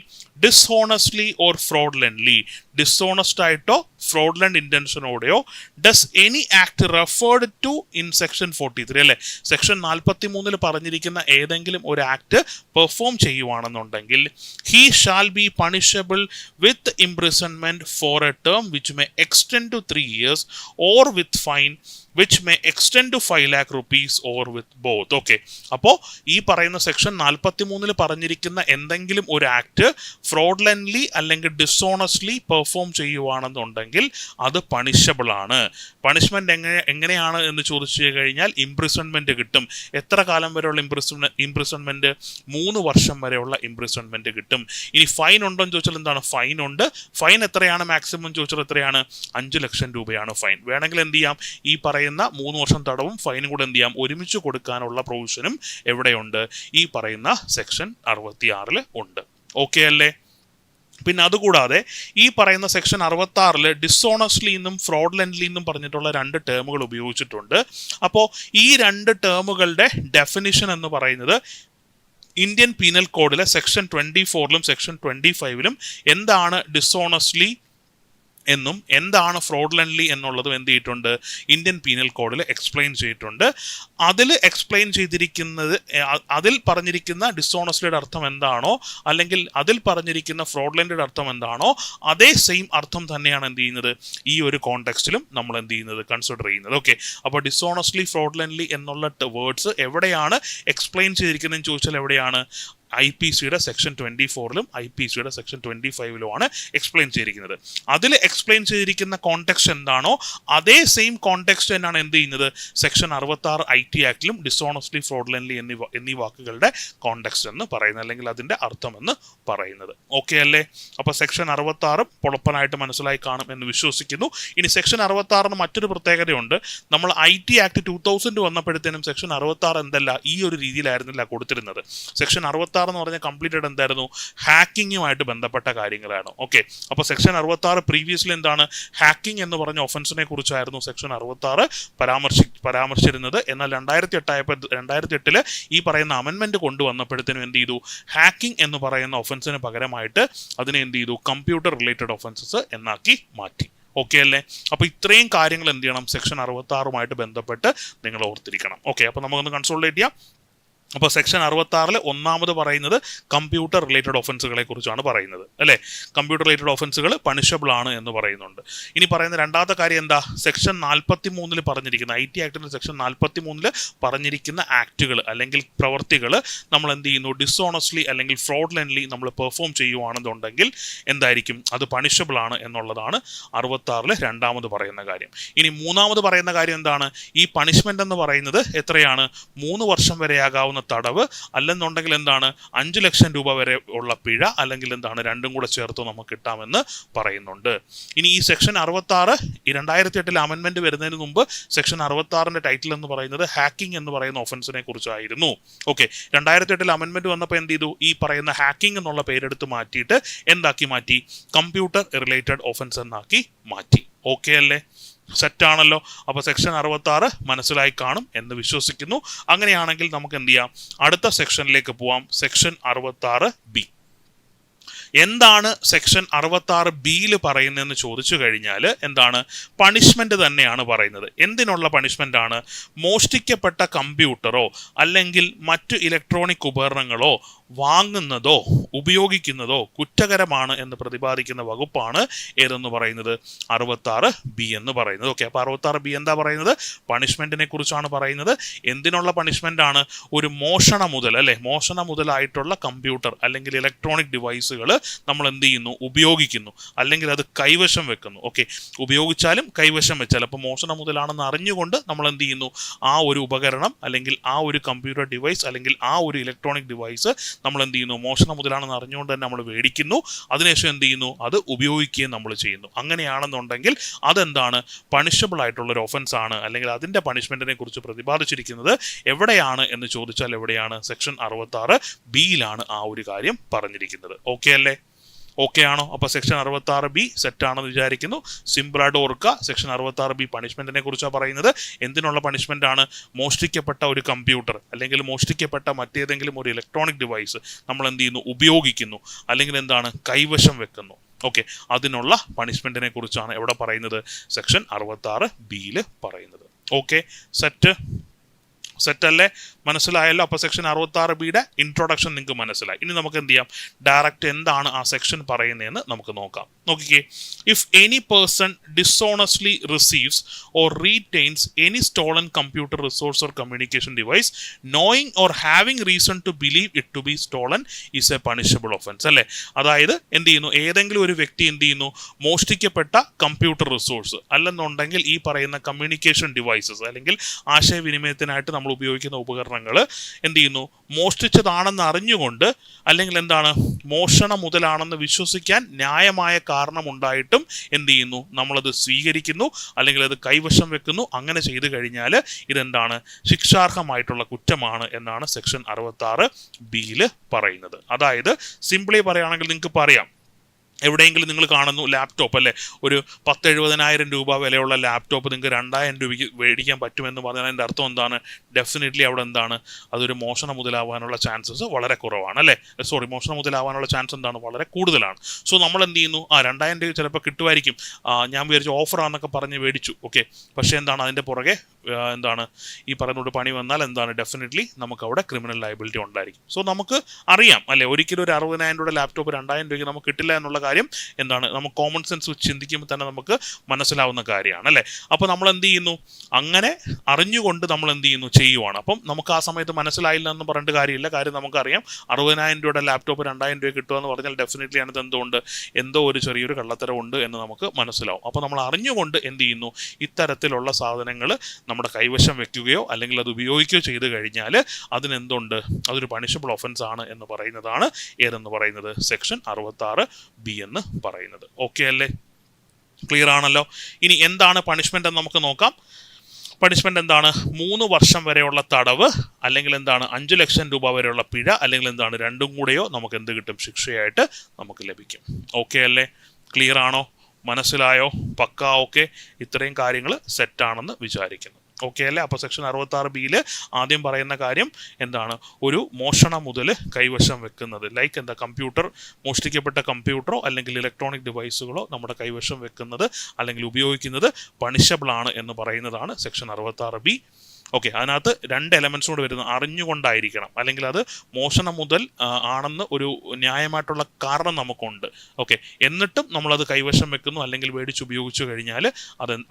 ഡിസ്ഹോണസ്റ്റ്ലി ഓർ ഫ്രോഡ്ലൻലി, ഡിസ്ഹോണസ്റ്റ് ആയിട്ടോ ഫ്രോഡ്ലൻഡ് ഇന്റൻഷനോടെയോ does any act referred to in section 43 അല്ലെ, സെക്ഷൻ 43 പറഞ്ഞിരിക്കുന്ന ഏതെങ്കിലും ഒരു ആക്ട് പെർഫോം ചെയ്യുവാണെന്നുണ്ടെങ്കിൽ he shall be punishable with imprisonment for a term which may extend to 3 years or with fine which may extend to 5 lakh rupees or with both. Okay, അപ്പോൾ ഈ പറയുന്ന section 43 പറഞ്ഞിരിക്കുന്ന എന്തെങ്കിലും ഒരു ആക്ട് ഫ്രോഡ്ലൻലി അല്ലെങ്കിൽ dishonestly perform ചെയ്യുവാണെന്നുണ്ടെങ്കിൽ അത് punishable ആണ്. Punishment എങ്ങനെയാണ് എന്ന് ചോദിച്ചു കഴിഞ്ഞാൽ ഇംപ്രിസൺമെന്റ് കിട്ടും. എത്ര കാലം വരെയുള്ള ഇംപ്രിസൺമെന്റ്, 3 വർഷം വരെയുള്ള ഇംപ്രിസൺമെന്റ് കിട്ടും. ഇനി ഫൈൻ ഉണ്ടോ എന്ന് ചോദിച്ചാൽ എന്താണ്, ഫൈൻ ഉണ്ട്. ഫൈൻ എത്രയാണ് മാക്സിമം ചോദിച്ചാൽ എത്രയാണ്, 5 ലക്ഷം രൂപയാണ് ഫൈൻ. വേണമെങ്കിൽ എന്ത് ചെയ്യാം, ഈ പറയുന്ന 3 വർഷം തടവും ഫൈനും കൂടെ എന്ത് ചെയ്യാം, ഒരുമിച്ച് കൊടുക്കാനുള്ള പ്രൊവിഷനും എവിടെയുണ്ട്, ഈ പറയുന്ന സെക്ഷൻ 66 ഉണ്ട്. ഓക്കെ അല്ലേ. പിന്നെ അതുകൂടാതെ ഈ പറയുന്ന സെക്ഷൻ 66 ഡിസോണസ്റ്റ്ലി എന്നും ഫ്രോഡ്ലൻറ്റ്ലി എന്നും പറഞ്ഞിട്ടുള്ള 2 ടേമുകൾ ഉപയോഗിച്ചിട്ടുണ്ട്. അപ്പോൾ ഈ 2 ടേമുകളുടെ ഡെഫിനിഷൻ എന്ന് പറയുന്നത് ഇന്ത്യൻ പീനൽ കോഡിലെ സെക്ഷൻ 24 സെക്ഷൻ 25 എന്താണ് ഡിസോണസ്റ്റ്ലി എന്നും എന്താണ് ഫ്രോഡ്ലൻറ്റ്ലി എന്നുള്ളതും എന്ത് ചെയ്തിട്ടുണ്ട്, ഇന്ത്യൻ പീനൽ കോഡിൽ എക്സ്പ്ലെയിൻ ചെയ്തിട്ടുണ്ട്. അതിൽ എക്സ്പ്ലെയിൻ ചെയ്തിരിക്കുന്നത്, അതിൽ പറഞ്ഞിരിക്കുന്ന ഡിസോണസ്റ്റ്ലിയുടെ അർത്ഥം എന്താണോ അല്ലെങ്കിൽ അതിൽ പറഞ്ഞിരിക്കുന്ന ഫ്രോഡ്ലൻറ്റിയുടെ അർത്ഥം എന്താണോ അതേ സെയിം അർത്ഥം തന്നെയാണ് എന്ത് ചെയ്യുന്നത്, ഈ ഒരു കോണ്ടെക്സ്റ്റിലും നമ്മൾ എന്ത് ചെയ്യുന്നത്, കൺസിഡർ ചെയ്യുന്നത്. ഓക്കെ, അപ്പോൾ ഡിസോണസ്റ്റ്ലി ഫ്രോഡ്ലൻറ്റ്ലി എന്നുള്ള വേർഡ്സ് എവിടെയാണ് എക്സ്പ്ലെയിൻ ചെയ്തിരിക്കുന്നതെന്ന് ചോദിച്ചാൽ എവിടെയാണ്, IPCയുടെ സെക്ഷൻ 24 IPCയുടെ സെക്ഷൻ 25 എക്സ്പ്ലെയിൻ ചെയ്തിരിക്കുന്നത്. അതിൽ എക്സ്പ്ലെയിൻ ചെയ്തിരിക്കുന്ന കോണ്ടെക്സ്റ്റ് എന്താണോ അതേ സെയിം കോണ്ടെക്സ്റ്റ് തന്നെയാണ് എന്ത് ചെയ്യുന്നത്, സെക്ഷൻ 66 IT ആക്ടിലും ഡിസോണസ്റ്റ്ലി ഫ്രോഡ്ലൻറ്റ്ലി എന്നീ വാക്കുകളുടെ കോണ്ടെക്സ്റ്റ് എന്ന് പറയുന്നത്, അല്ലെങ്കിൽ അതിൻ്റെ അർത്ഥം എന്ന് പറയുന്നത്. ഓക്കെ അല്ലേ. അപ്പോൾ സെക്ഷൻ 66 പൊളപ്പനായിട്ട് മനസ്സിലായി കാണും എന്ന് വിശ്വസിക്കുന്നു. ഇനി സെക്ഷൻ 66 മറ്റൊരു പ്രത്യേകതയുണ്ട്. നമ്മൾ IT ആക്ട് 2000 വന്നപ്പോഴത്തേനും സെക്ഷൻ 66 എന്തല്ല, ഈ ഒരു രീതിയിലായിരുന്നില്ല കൊടുത്തിരുന്നത്. സെക്ഷൻ 66 എന്ന് പറഞ്ഞാൽ കംപ്ലീറ്റഡ് എന്തായിരുന്നു, ഹാക്കിങ്ങുമായിട്ട് ബന്ധപ്പെട്ട കാര്യങ്ങളാണ്. ഓക്കെ, അപ്പോൾ സെക്ഷൻ 66 പ്രീവിയസ്ലി എന്താണ്, ഹാക്കിംഗ് എന്ന് പറഞ്ഞ ഒഫൻസിനെ കുറിച്ചായിരുന്നു സെക്ഷൻ 66 പരാമർശിച്ചിരുന്നത്. എന്നാൽ 2008 ഈ പറയുന്ന അമെൻമെന്റ് കൊണ്ടുവന്നപ്പോഴത്തേനും എന്ത് ചെയ്തു, ഹാക്കിംഗ് എന്ന് പറയുന്ന ഒഫൻസിന് പകരമായിട്ട് അതിനെ എന്ത് ചെയ്തു, കമ്പ്യൂട്ടർ റിലേറ്റഡ് ഒഫൻസസ് എന്നാക്കി മാറ്റി. ഓക്കെ അല്ലേ. അപ്പോൾ ഇത്രയും കാര്യങ്ങൾ എന്ത് ചെയ്യണം, സെക്ഷൻ 66 ബന്ധപ്പെട്ട് നിങ്ങൾ ഓർത്തിരിക്കണം. ഓക്കെ, അപ്പോൾ നമുക്കൊന്ന് കൺസോളിഡേറ്റ് ചെയ്യാം. അപ്പോൾ സെക്ഷൻ 66-ൽ ഒന്നാമത് പറയുന്നത് കമ്പ്യൂട്ടർ റിലേറ്റഡ് ഒഫൻസുകളെ കുറിച്ചാണ് പറയുന്നത് അല്ലേ. കമ്പ്യൂട്ടർ റിലേറ്റഡ് ഒഫൻസുകൾ പണിഷബിൾ ആണ് എന്ന് പറയുന്നുണ്ട്. ഇനി പറയുന്ന രണ്ടാമത്തെ കാര്യം എന്താ, സെക്ഷൻ 43-ൽ പറഞ്ഞിരിക്കുന്ന IT ആക്ടിന്റെ സെക്ഷൻ 43-ൽ പറഞ്ഞിരിക്കുന്ന ആക്ടുകൾ അല്ലെങ്കിൽ പ്രവൃത്തികൾ നമ്മൾ എന്ത് ചെയ്യുന്നു, ഡിസോണസ്റ്റ്ലി അല്ലെങ്കിൽ ഫ്രോഡ്ലൻ്റ്ലി നമ്മൾ പെർഫോം ചെയ്യുവാണെന്നുണ്ടെങ്കിൽ എന്തായിരിക്കും, അത് പണിഷബിൾ ആണ് എന്നുള്ളതാണ് 66-ൽ രണ്ടാമത് പറയുന്ന കാര്യം. ഇനി മൂന്നാമത് പറയുന്ന കാര്യം എന്താണ്, ഈ പണിഷ്മെന്റ് എന്ന് പറയുന്നത് എത്രയാണ്, 3 വർഷം വരെയാകാവുന്ന തടവ്, അല്ലെന്നുണ്ടെങ്കിൽ എന്താണ് 5 ലക്ഷം രൂപ വരെ ഉള്ള പിഴ, അല്ലെങ്കിൽ എന്താണ് രണ്ടും കൂടെ ചേർത്ത് നമുക്ക് കിട്ടാമെന്ന് പറയുന്നുണ്ട്. ഇനി ഈ സെക്ഷൻ 66 ഈ 2008 അമെൻമെന്റ് വരുന്നതിന് മുമ്പ് സെക്ഷൻ 66-ന്റെ ടൈറ്റിൽ എന്ന് പറയുന്നത് ഹാക്കിംഗ് എന്ന് പറയുന്ന ഒഫൻസിനെ കുറിച്ചായിരുന്നു. ഓക്കെ, 2008 അമെൻമെന്റ് വന്നപ്പോൾ എന്ത് ചെയ്തു, ഈ പറയുന്ന ഹാക്കിംഗ് എന്നുള്ള പേരെടുത്ത് മാറ്റിയിട്ട് എന്താക്കി മാറ്റി, കമ്പ്യൂട്ടർ റിലേറ്റഡ് ഒഫൻസ് എന്നാക്കി മാറ്റി. ഓക്കെ അല്ലേ, സെറ്റാണല്ലോ. അപ്പോൾ സെക്ഷൻ 66 മനസ്സിലായി കാണും എന്ന് വിശ്വസിക്കുന്നു. അങ്ങനെയാണെങ്കിൽ നമുക്ക് എന്ത് ചെയ്യാം, അടുത്ത സെക്ഷനിലേക്ക് പോവാം. Section 66B. എന്താണ് സെക്ഷൻ 66B പറയുന്നതെന്ന് ചോദിച്ചു കഴിഞ്ഞാൽ എന്താണ്, പണിഷ്മെന്റ് തന്നെയാണ് പറയുന്നത്. എന്തിനുള്ള പണിഷ്മെന്റ് ആണ്, മോഷ്ടിക്കപ്പെട്ട കമ്പ്യൂട്ടറോ അല്ലെങ്കിൽ മറ്റു ഇലക്ട്രോണിക് ഉപകരണങ്ങളോ വാങ്ങുന്നതോ ഉപയോഗിക്കുന്നതോ കുറ്റകരമാണ് എന്ന് പ്രതിപാദിക്കുന്ന വകുപ്പാണ് ഏതെന്ന് പറയുന്നത്, 66B എന്ന് പറയുന്നത്. ഓക്കെ, അപ്പോൾ 66B എന്താ പറയുന്നത്, പണിഷ്മെന്റിനെ കുറിച്ചാണ് പറയുന്നത്. എന്തിനുള്ള പണിഷ്മെന്റ് ആണ്, ഒരു മോഷണ മുതൽ അല്ലെ, മോഷണ മുതലായിട്ടുള്ള കമ്പ്യൂട്ടർ അല്ലെങ്കിൽ ഇലക്ട്രോണിക് ഡിവൈസുകൾ നമ്മൾ എന്ത് ചെയ്യുന്നു, ഉപയോഗിക്കുന്നു അല്ലെങ്കിൽ അത് കൈവശം വെക്കുന്നു. ഓക്കെ, ഉപയോഗിച്ചാലും കൈവശം വെച്ചാൽ, അപ്പോൾ മോഷണ മുതലാണെന്ന് അറിഞ്ഞുകൊണ്ട് നമ്മൾ എന്ത് ചെയ്യുന്നു, ആ ഒരു ഉപകരണം അല്ലെങ്കിൽ ആ ഒരു കമ്പ്യൂട്ടർ ഡിവൈസ് അല്ലെങ്കിൽ ആ ഒരു ഇലക്ട്രോണിക് ഡിവൈസ് നമ്മൾ എന്ത് ചെയ്യുന്നു, മോഷണ മുതലാണെന്ന് അറിഞ്ഞുകൊണ്ട് തന്നെ നമ്മൾ മേടിക്കുന്നു, അതിനുശേഷം എന്ത് ചെയ്യുന്നു, അത് ഉപയോഗിക്കുകയും നമ്മൾ ചെയ്യുന്നു. അങ്ങനെയാണെന്നുണ്ടെങ്കിൽ അതെന്താണ്, പണിഷബിൾ ആയിട്ടുള്ള ഒരു ഒഫൻസ് ആണ്, അല്ലെങ്കിൽ അതിൻ്റെ പണിഷ്മെന്റിനെ കുറിച്ച് പ്രതിപാദിച്ചിരിക്കുന്നത് എവിടെയാണ് എന്ന് ചോദിച്ചാൽ എവിടെയാണ്, സെക്ഷൻ 66B ആ ഒരു കാര്യം പറഞ്ഞിരിക്കുന്നത്. ഓക്കെ അല്ലേ, ഓക്കെ ആണോ? അപ്പോൾ സെക്ഷൻ 66B സെറ്റ് ആണെന്ന് വിചാരിക്കുന്നു. സിമ്പിളായിട്ട് ഓർക്കുക, സെക്ഷൻ 66B പണിഷ്മെന്റിനെ കുറിച്ചാണ് പറയുന്നത്. എന്തിനുള്ള പണിഷ്മെന്റ് ആണ്, മോഷ്ടിക്കപ്പെട്ട ഒരു കമ്പ്യൂട്ടർ അല്ലെങ്കിൽ മോഷ്ടിക്കപ്പെട്ട മറ്റേതെങ്കിലും ഒരു ഇലക്ട്രോണിക് ഡിവൈസ് നമ്മൾ എന്ത് ചെയ്യുന്നു, ഉപയോഗിക്കുന്നു അല്ലെങ്കിൽ എന്താണ് കൈവശം വെക്കുന്നു. ഓക്കെ, അതിനുള്ള പണിഷ്മെന്റിനെ കുറിച്ചാണ് എവിടെ പറയുന്നത്, സെക്ഷൻ 66B പറയുന്നത്. ഓക്കെ, സെറ്റ് അല്ലേ, മനസ്സിലായല്ലോ. അപ്പോൾ സെക്ഷൻ 66B ഇൻട്രൊഡക്ഷൻ നിങ്ങൾക്ക് മനസ്സിലായി. ഇനി നമുക്ക് എന്ത് ചെയ്യാം, ഡയറക്റ്റ് എന്താണ് ആ സെക്ഷൻ പറയുന്നതെന്ന് നമുക്ക് നോക്കാം. നോക്കിക്കേ, if any person dishonestly receives or retains any stolen computer resource or communication device knowing or having reason to believe it to be stolen is a punishable offence അല്ലേ. അതായത് എന്ത് ചെയ്യുന്നു, ഏതെങ്കിലും ഒരു വ്യക്തി എന്ത് ചെയ്യുന്നു, മോഷ്ടിക്കപ്പെട്ട കമ്പ്യൂട്ടർ റിസോഴ്സ് അല്ലെന്നുണ്ടെങ്കിൽ ഈ പറയുന്ന കമ്മ്യൂണിക്കേഷൻ ഡിവൈസസ് അല്ലെങ്കിൽ ആശയവിനിമയത്തിനായിട്ട് നമ്മൾ ഉപയോഗിക്കുന്ന ഉപകരണങ്ങൾ എന്ത് ചെയ്യുന്നു, മോഷ്ടിച്ചതാണെന്ന് അറിഞ്ഞുകൊണ്ട് അല്ലെങ്കിൽ എന്താണ് മോഷണ മുതലാണെന്ന് വിശ്വസിക്കാൻ ന്യായമായ കാരണമുണ്ടായിട്ടും എന്ത് ചെയ്യുന്നു, നമ്മളത് സ്വീകരിക്കുന്നു അല്ലെങ്കിൽ അത് കൈവശം വെക്കുന്നു. അങ്ങനെ ചെയ്തു കഴിഞ്ഞാൽ ഇതെന്താണ്, ശിക്ഷാർഹമായിട്ടുള്ള കുറ്റമാണ് എന്നാണ് സെക്ഷൻ 66B പറയുന്നത്. അതായത് സിംപിളി പറയുകയാണെങ്കിൽ നിങ്ങൾക്ക് പറയാം, എവിടെയെങ്കിലും നിങ്ങൾ കാണുന്നു ലാപ്ടോപ്പ് അല്ലേ, ഒരു 10-70,000 രൂപ വിലയുള്ള ലാപ്ടോപ്പ് നിങ്ങൾക്ക് 2,000 രൂപയ്ക്ക് മേടിക്കാൻ പറ്റുമെന്ന് പറഞ്ഞാൽ അതിൻ്റെ അർത്ഥം എന്താണ്, ഡെഫിനറ്റ്ലി അവിടെ എന്താണ്, അതൊരു മോഷണ മുതലാവാനുള്ള ചാൻസസ് വളരെ കുറവാണ് അല്ലേ. മോഷണ മുതലാവാനുള്ള ചാൻസ് എന്താണ്, വളരെ കൂടുതലാണ്. സോ നമ്മൾ എന്ത് ചെയ്യുന്നു, 2,000 രൂപ ചിലപ്പോൾ കിട്ടുമായിരിക്കും, ഞാൻ വിചാരിച്ചു ഓഫറാന്നൊക്കെ പറഞ്ഞ് മേടിച്ചു. ഓക്കെ, പക്ഷേ എന്താണ് അതിൻ്റെ പുറകെ എന്താണ് ഈ പറയുന്നോട് പണി വന്നാൽ എന്താണ്, ഡെഫിനറ്റ്ലി നമുക്ക് അവിടെ ക്രിമിനൽ ലയബിലിറ്റി ഉണ്ടായിരിക്കും. സോ നമുക്ക് അറിയാം അല്ലേ, ഒരിക്കലും ഒരു 60,000 രൂപയുടെ ലാപ്ടോപ്പ് 2,000 രൂപയ്ക്ക് നമുക്ക് കിട്ടില്ല എന്നുള്ള കാര്യം എന്താണ്, നമുക്ക് കോമൺ സെൻസ് വെച്ച് ചിന്തിക്കുമ്പോൾ തന്നെ നമുക്ക് മനസ്സിലാവുന്ന കാര്യമാണ് അല്ലേ. അപ്പോൾ നമ്മൾ എന്ത് ചെയ്യുന്നു, അങ്ങനെ അറിഞ്ഞുകൊണ്ട് നമ്മൾ എന്ത് ചെയ്യുന്നു, ചെയ്യുവാണ്. അപ്പം നമുക്ക് ആ സമയത്ത് മനസ്സിലായില്ല എന്ന് പറഞ്ഞിട്ട് കാര്യമില്ല. കാര്യം നമുക്കറിയാം 60,000 രൂപയുടെ ലാപ്ടോപ്പ് 2,000 രൂപ കിട്ടുക എന്ന് പറഞ്ഞാൽ ഡെഫിനറ്റ്ലി അതിനകത്ത് എന്തുകൊണ്ട്, എന്തോ ഒരു ചെറിയൊരു കള്ളത്തരമുണ്ട് എന്ന് നമുക്ക് മനസ്സിലാവും. അപ്പോൾ നമ്മൾ അറിഞ്ഞുകൊണ്ട് എന്ത് ചെയ്യുന്നു, ഇത്തരത്തിലുള്ള സാധനങ്ങൾ നമ്മുടെ കൈവശം വെക്കുകയോ അല്ലെങ്കിൽ അത് ഉപയോഗിക്കുകയോ ചെയ്ത് കഴിഞ്ഞാൽ അതിനെന്തുണ്ട്, അതൊരു പണിഷബിൾ ഒഫൻസ് ആണ് എന്ന് പറയുന്നതാണ് ഏതെന്ന് പറയുന്നത്, സെക്ഷൻ 66B എന്ന് പറയുന്നത്. ഓക്കെ അല്ലേ, ക്ലിയർ ആണല്ലോ. ഇനി എന്താണ് പണിഷ്മെന്റ് എന്ന് നമുക്ക് നോക്കാം. പണിഷ്മെന്റ് എന്താണ്, 3 വർഷം വരെയുള്ള തടവ് അല്ലെങ്കിൽ എന്താണ് 5 ലക്ഷം രൂപ വരെയുള്ള പിഴ അല്ലെങ്കിൽ എന്താണ് രണ്ടും കൂടെയോ നമുക്ക് എന്ത് കിട്ടും, ശിക്ഷയായിട്ട് നമുക്ക് ലഭിക്കും. ഓക്കെ അല്ലേ, ക്ലിയർ ആണോ, മനസ്സിലായോ, പക്കാ. ഓക്കെ, ഇത്രയും കാര്യങ്ങൾ സെറ്റാണെന്ന് വിചാരിക്കുന്നു. ഓക്കെ അല്ലേ. അപ്പോൾ സെക്ഷൻ 66B ആദ്യം പറയുന്ന കാര്യം എന്താണ്, ഒരു മോഷണ മുതൽ കൈവശം വെക്കുന്നത്, ലൈക്ക് എന്താ, കമ്പ്യൂട്ടർ, മോഷ്ടിക്കപ്പെട്ട കമ്പ്യൂട്ടറോ അല്ലെങ്കിൽ ഇലക്ട്രോണിക് ഡിവൈസുകളോ നമ്മുടെ കൈവശം വെക്കുന്നത് അല്ലെങ്കിൽ ഉപയോഗിക്കുന്നത് പണിഷബിൾ ആണ് എന്ന് പറയുന്നതാണ് സെക്ഷൻ 66B. ഓക്കെ, അതിനകത്ത് 2 എലമെന്റ്സ് കൂടെ വരുന്നത് അറിഞ്ഞുകൊണ്ടായിരിക്കണം, അല്ലെങ്കിൽ അത് മോഷണം മുതൽ ആണെന്ന് ഒരു ന്യായമായിട്ടുള്ള കാരണം നമുക്കുണ്ട്. ഓക്കെ, എന്നിട്ടും നമ്മളത് കൈവശം വെക്കുന്നു അല്ലെങ്കിൽ മേടിച്ച് ഉപയോഗിച്ചു കഴിഞ്ഞാൽ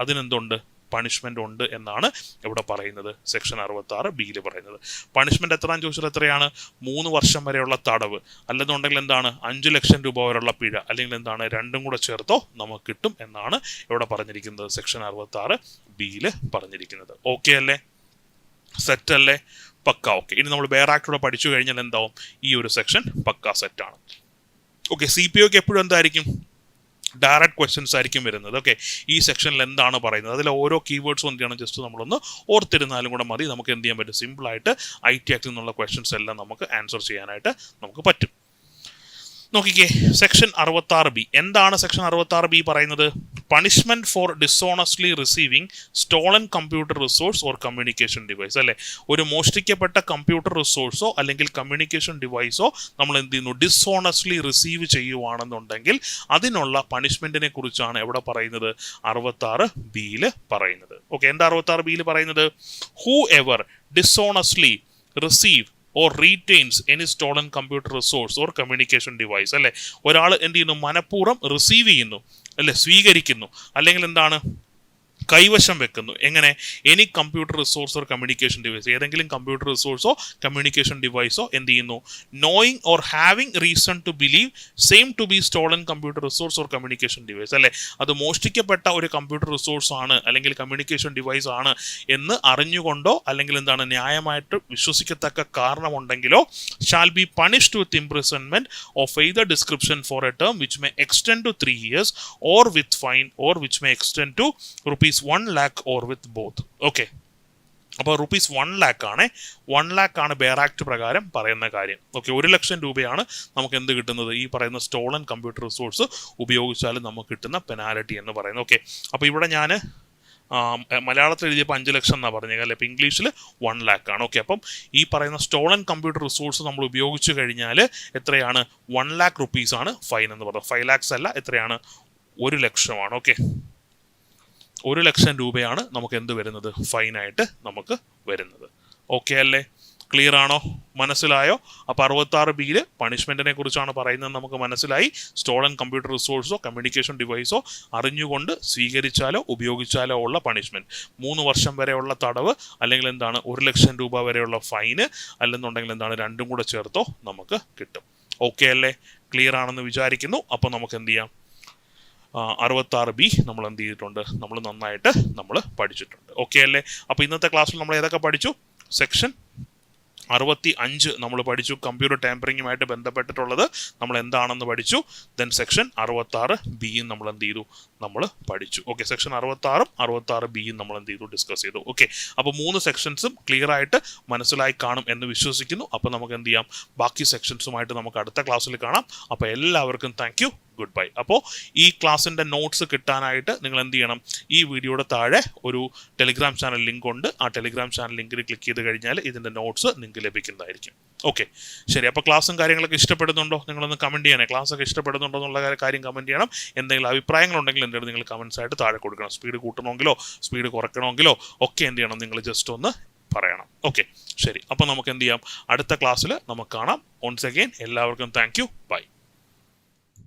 അതിനെന്തുണ്ട്, പണിഷ്മെന്റ് ഉണ്ട് എന്നാണ് ഇവിടെ പറയുന്നത്. സെക്ഷൻ 66B പറയുന്നത്. പണിഷ്മെന്റ് എത്രയാണെന്ന് ചോദിച്ചാൽ എത്രയാണ്? 3 വർഷം വരെയുള്ള തടവ്, അല്ലെന്നുണ്ടെങ്കിൽ എന്താണ് 5 ലക്ഷം രൂപ വരെയുള്ള പിഴ, അല്ലെങ്കിൽ എന്താണ് രണ്ടും കൂടെ ചേർത്തോ നമുക്ക് കിട്ടും എന്നാണ് ഇവിടെ പറഞ്ഞിരിക്കുന്നത്. സെക്ഷൻ 66B പറഞ്ഞിരിക്കുന്നത്. ഓക്കെ അല്ലേ? സെറ്റ് അല്ലേ? പക്ക. ഓക്കെ, ഇനി നമ്മൾ ബെയർ ആക്ട് പഠിച്ചു കഴിഞ്ഞാൽ എന്താവും? ഈ ഒരു സെക്ഷൻ പക്ക സെറ്റാണ്. ഓക്കെ, CPOക്ക് എപ്പോഴും എന്തായിരിക്കും? ഡയറക്റ്റ് ക്വസ്റ്റ്യൻസ് ആയിരിക്കും വരുന്നത്. ഓക്കെ, ഈ സെക്ഷനിൽ എന്താണ് പറയുന്നത്, അതിൽ ഓരോ കീവേഡ്സും എന്ത് ചെയ്യണം, ജസ്റ്റ് നമ്മളൊന്ന് ഓർത്തിരുന്നാലും കൂടെ മതി. നമുക്ക് എന്ത് ചെയ്യാൻ പറ്റും? സിമ്പിളായിട്ട് IT ആക്ടിൽ നിന്നുള്ള ക്വസ്റ്റ്യൻസ് എല്ലാം നമുക്ക് ആൻസർ ചെയ്യാനായിട്ട് നമുക്ക് പറ്റും. നോക്കിക്കേ, സെക്ഷൻ 66B. എന്താണ് സെക്ഷൻ 66B പറയുന്നത്? Punishment for dishonestly receiving stolen computer resource or communication device. അല്ലെ, ഒരു മോഷ്ടിക്കപ്പെട്ട കമ്പ്യൂട്ടർ റിസോഴ്സോ അല്ലെങ്കിൽ കമ്മ്യൂണിക്കേഷൻ ഡിവൈസോ നമ്മൾ എന്ത് ചെയ്യുന്നു, ഡിസോണസ്റ്റ്ലി റിസീവ് ചെയ്യുവാണെന്നുണ്ടെങ്കിൽ അതിനുള്ള പണിഷ്മെന്റിനെ കുറിച്ചാണ് എവിടെ പറയുന്നത്? 66B പറയുന്നത്. ഓക്കെ, എന്താ 66B പറയുന്നത്? Who ever dishonestly receive or retains any stolen computer resource or communication device. അല്ലെ, ഒരാൾ എന്ത് ചെയ്യുന്നു, മനഃപൂർവ്വം റിസീവ് ചെയ്യുന്നു, അല്ലെ, സ്വീകരിക്കുന്നു, അല്ലെങ്കിൽ എന്താണ് കൈവശം വെക്കുന്നു. എങ്ങനെ? Any computer resource or communication device, ഏതെങ്കിലും കമ്പ്യൂട്ടർ റിസോഴ്സോ കമ്മ്യൂണിക്കേഷൻ ഡിവൈസോ എന്ത് ചെയ്യുന്നു, knowing or having reason to believe same to be stolen computer resource or communication device. അല്ലെ, അത് മോഷ്ടിക്കപ്പെട്ട ഒരു കമ്പ്യൂട്ടർ റിസോഴ്സ് ആണ് അല്ലെങ്കിൽ കമ്മ്യൂണിക്കേഷൻ ഡിവൈസ് ആണ് എന്ന് അറിഞ്ഞുകൊണ്ടോ അല്ലെങ്കിൽ എന്താണ് ന്യായമായിട്ട് വിശ്വസിക്കത്തക്ക കാരണമുണ്ടെങ്കിലോ shall be punished with imprisonment of either description for a term which may extend to 3 years or with fine or which may extend to rupees 1 lakh or with both. Okay, അപ്പോൾ rupees 1 lakh ആണ്. 1 lakh ആണ് bear act പ്രകാരം പറയുന്ന കാര്യം. Okay, 1 ലക്ഷം രൂപയാണ് നമുക്ക് എന്ത് കിട്ടുന്നത്? ഈ പറയുന്ന സ്റ്റോളൻ കമ്പ്യൂട്ടർ റിസോഴ്സ് ഉപയോഗിച്ചാൽ നമുക്ക് കിട്ടുന്ന പെനാലിറ്റി എന്ന് പറയുന്നത്. ഓക്കെ, അപ്പോൾ ഇവിടെ ഞാൻ മലയാളത്തിൽ എഴുതിയപ്പോൾ 5 ലക്ഷം എന്നാണ് പറഞ്ഞത് അല്ലേ, അപ്പോൾ ഇംഗ്ലീഷിൽ 1 lakh ആണ്. ഓക്കെ, അപ്പം ഈ പറയുന്ന സ്റ്റോളൻ കമ്പ്യൂട്ടർ റിസോഴ്സ് നമ്മൾ ഉപയോഗിച്ച് കഴിഞ്ഞാൽ എത്രയാണ്? 1 lakh rupees ആണ് ഫൈൻ എന്ന് പറയുന്നത്. 5 lakhs അല്ല, എത്രയാണ്? 1 ലക്ഷമാണ്. ഓക്കെ, 1 ലക്ഷം രൂപയാണ് നമുക്ക് എന്ത് വരുന്നത്? ഫൈനായിട്ട് നമുക്ക് വരുന്നത്. ഓക്കെ അല്ലേ? ക്ലിയർ ആണോ? മനസ്സിലായോ? അപ്പോൾ 66B പണിഷ്മെന്റിനെ കുറിച്ചാണ് പറയുന്നത്, നമുക്ക് മനസ്സിലായി. സ്റ്റോളൻ കമ്പ്യൂട്ടർ റിസോഴ്സോ കമ്മ്യൂണിക്കേഷൻ ഡിവൈസോ അറിഞ്ഞുകൊണ്ട് സ്വീകരിച്ചാലോ ഉപയോഗിച്ചാലോ ഉള്ള പണിഷ്മെന്റ് 3 വർഷം വരെയുള്ള തടവ്, അല്ലെങ്കിൽ എന്താണ് 1 ലക്ഷം രൂപ വരെയുള്ള ഫൈന്, അല്ലെന്നുണ്ടെങ്കിൽ എന്താണ് രണ്ടും കൂടെ ചേർത്തോ നമുക്ക് കിട്ടും. ഓക്കെ അല്ലേ? ക്ലിയർ ആണെന്ന് വിചാരിക്കുന്നു. അപ്പോൾ നമുക്ക് എന്ത് ചെയ്യാം? 66B നമ്മൾ എന്ത് ചെയ്തിട്ടുണ്ട്? നമ്മൾ നന്നായിട്ട് പഠിച്ചിട്ടുണ്ട്. ഓക്കെ അല്ലേ? അപ്പോൾ ഇന്നത്തെ ക്ലാസ്സിൽ നമ്മൾ ഏതൊക്കെ പഠിച്ചു? സെക്ഷൻ 65 നമ്മൾ പഠിച്ചു, കമ്പ്യൂട്ടർ ടാമ്പറിങ്ങുമായിട്ട് ബന്ധപ്പെട്ടിട്ടുള്ളത് നമ്മൾ എന്താണെന്ന് പഠിച്ചു. ദെൻ സെക്ഷൻ 66B നമ്മൾ എന്ത് ചെയ്തു? നമ്മൾ പഠിച്ചു. ഓക്കെ, സെക്ഷൻ 66ഉം 66B നമ്മൾ എന്ത് ചെയ്തു? ഡിസ്കസ് ചെയ്തു. ഓക്കെ, അപ്പോൾ 3 സെക്ഷൻസും ക്ലിയർ ആയിട്ട് മനസ്സിലായി കാണും എന്ന് വിശ്വസിക്കുന്നു. അപ്പോൾ നമുക്ക് എന്ത് ചെയ്യാം? ബാക്കി സെക്ഷൻസുമായിട്ട് നമുക്ക് അടുത്ത ക്ലാസ്സിൽ കാണാം. അപ്പോൾ എല്ലാവർക്കും താങ്ക് യു, ഗുഡ് ബൈ. അപ്പോൾ ഈ ക്ലാസ്സിൻ്റെ നോട്ട്സ് കിട്ടാനായിട്ട് നിങ്ങൾ എന്ത് ചെയ്യണം? ഈ വീഡിയോയുടെ താഴെ ഒരു ടെലിഗ്രാം ചാനൽ ലിങ്ക് ഉണ്ട്. ആ ടെലിഗ്രാം ചാനൽ ലിങ്കിൽ ക്ലിക്ക് ചെയ്ത് കഴിഞ്ഞാൽ ഇതിൻ്റെ നോട്ട്സ് നിങ്ങൾക്ക് ലഭിക്കുന്നതായിരിക്കും. ഓക്കെ, ശരി. അപ്പോൾ ക്ലാസ്സും കാര്യങ്ങളൊക്കെ ഇഷ്ടപ്പെടുന്നുണ്ടോ? നിങ്ങളൊന്ന് കമൻറ്റ് ചെയ്യണേ. ക്ലാസ്സൊക്കെ ഇഷ്ടപ്പെടുന്നുണ്ടോ എന്നുള്ള കാര്യം കമൻറ്റ് ചെയ്യണം. എന്തെങ്കിലും അഭിപ്രായങ്ങളുണ്ടെങ്കിൽ എൻ്റെ നിങ്ങൾ കമൻസ് ആയിട്ട് താഴെ കൊടുക്കണം. സ്പീഡ് കൂട്ടണമെങ്കിലോ സ്പീഡ് കുറയ്ക്കണമെങ്കിലോ ഒക്കെ എന്ത് ചെയ്യണം? നിങ്ങൾ ജസ്റ്റ് ഒന്ന് പറയണം. ഓക്കെ, ശരി. അപ്പോൾ നമുക്ക് എന്ത് ചെയ്യാം? അടുത്ത ക്ലാസ്സിൽ നമുക്ക് കാണാം. വൺസ് അഗെയിൻ എല്ലാവർക്കും താങ്ക് യു, ബൈ.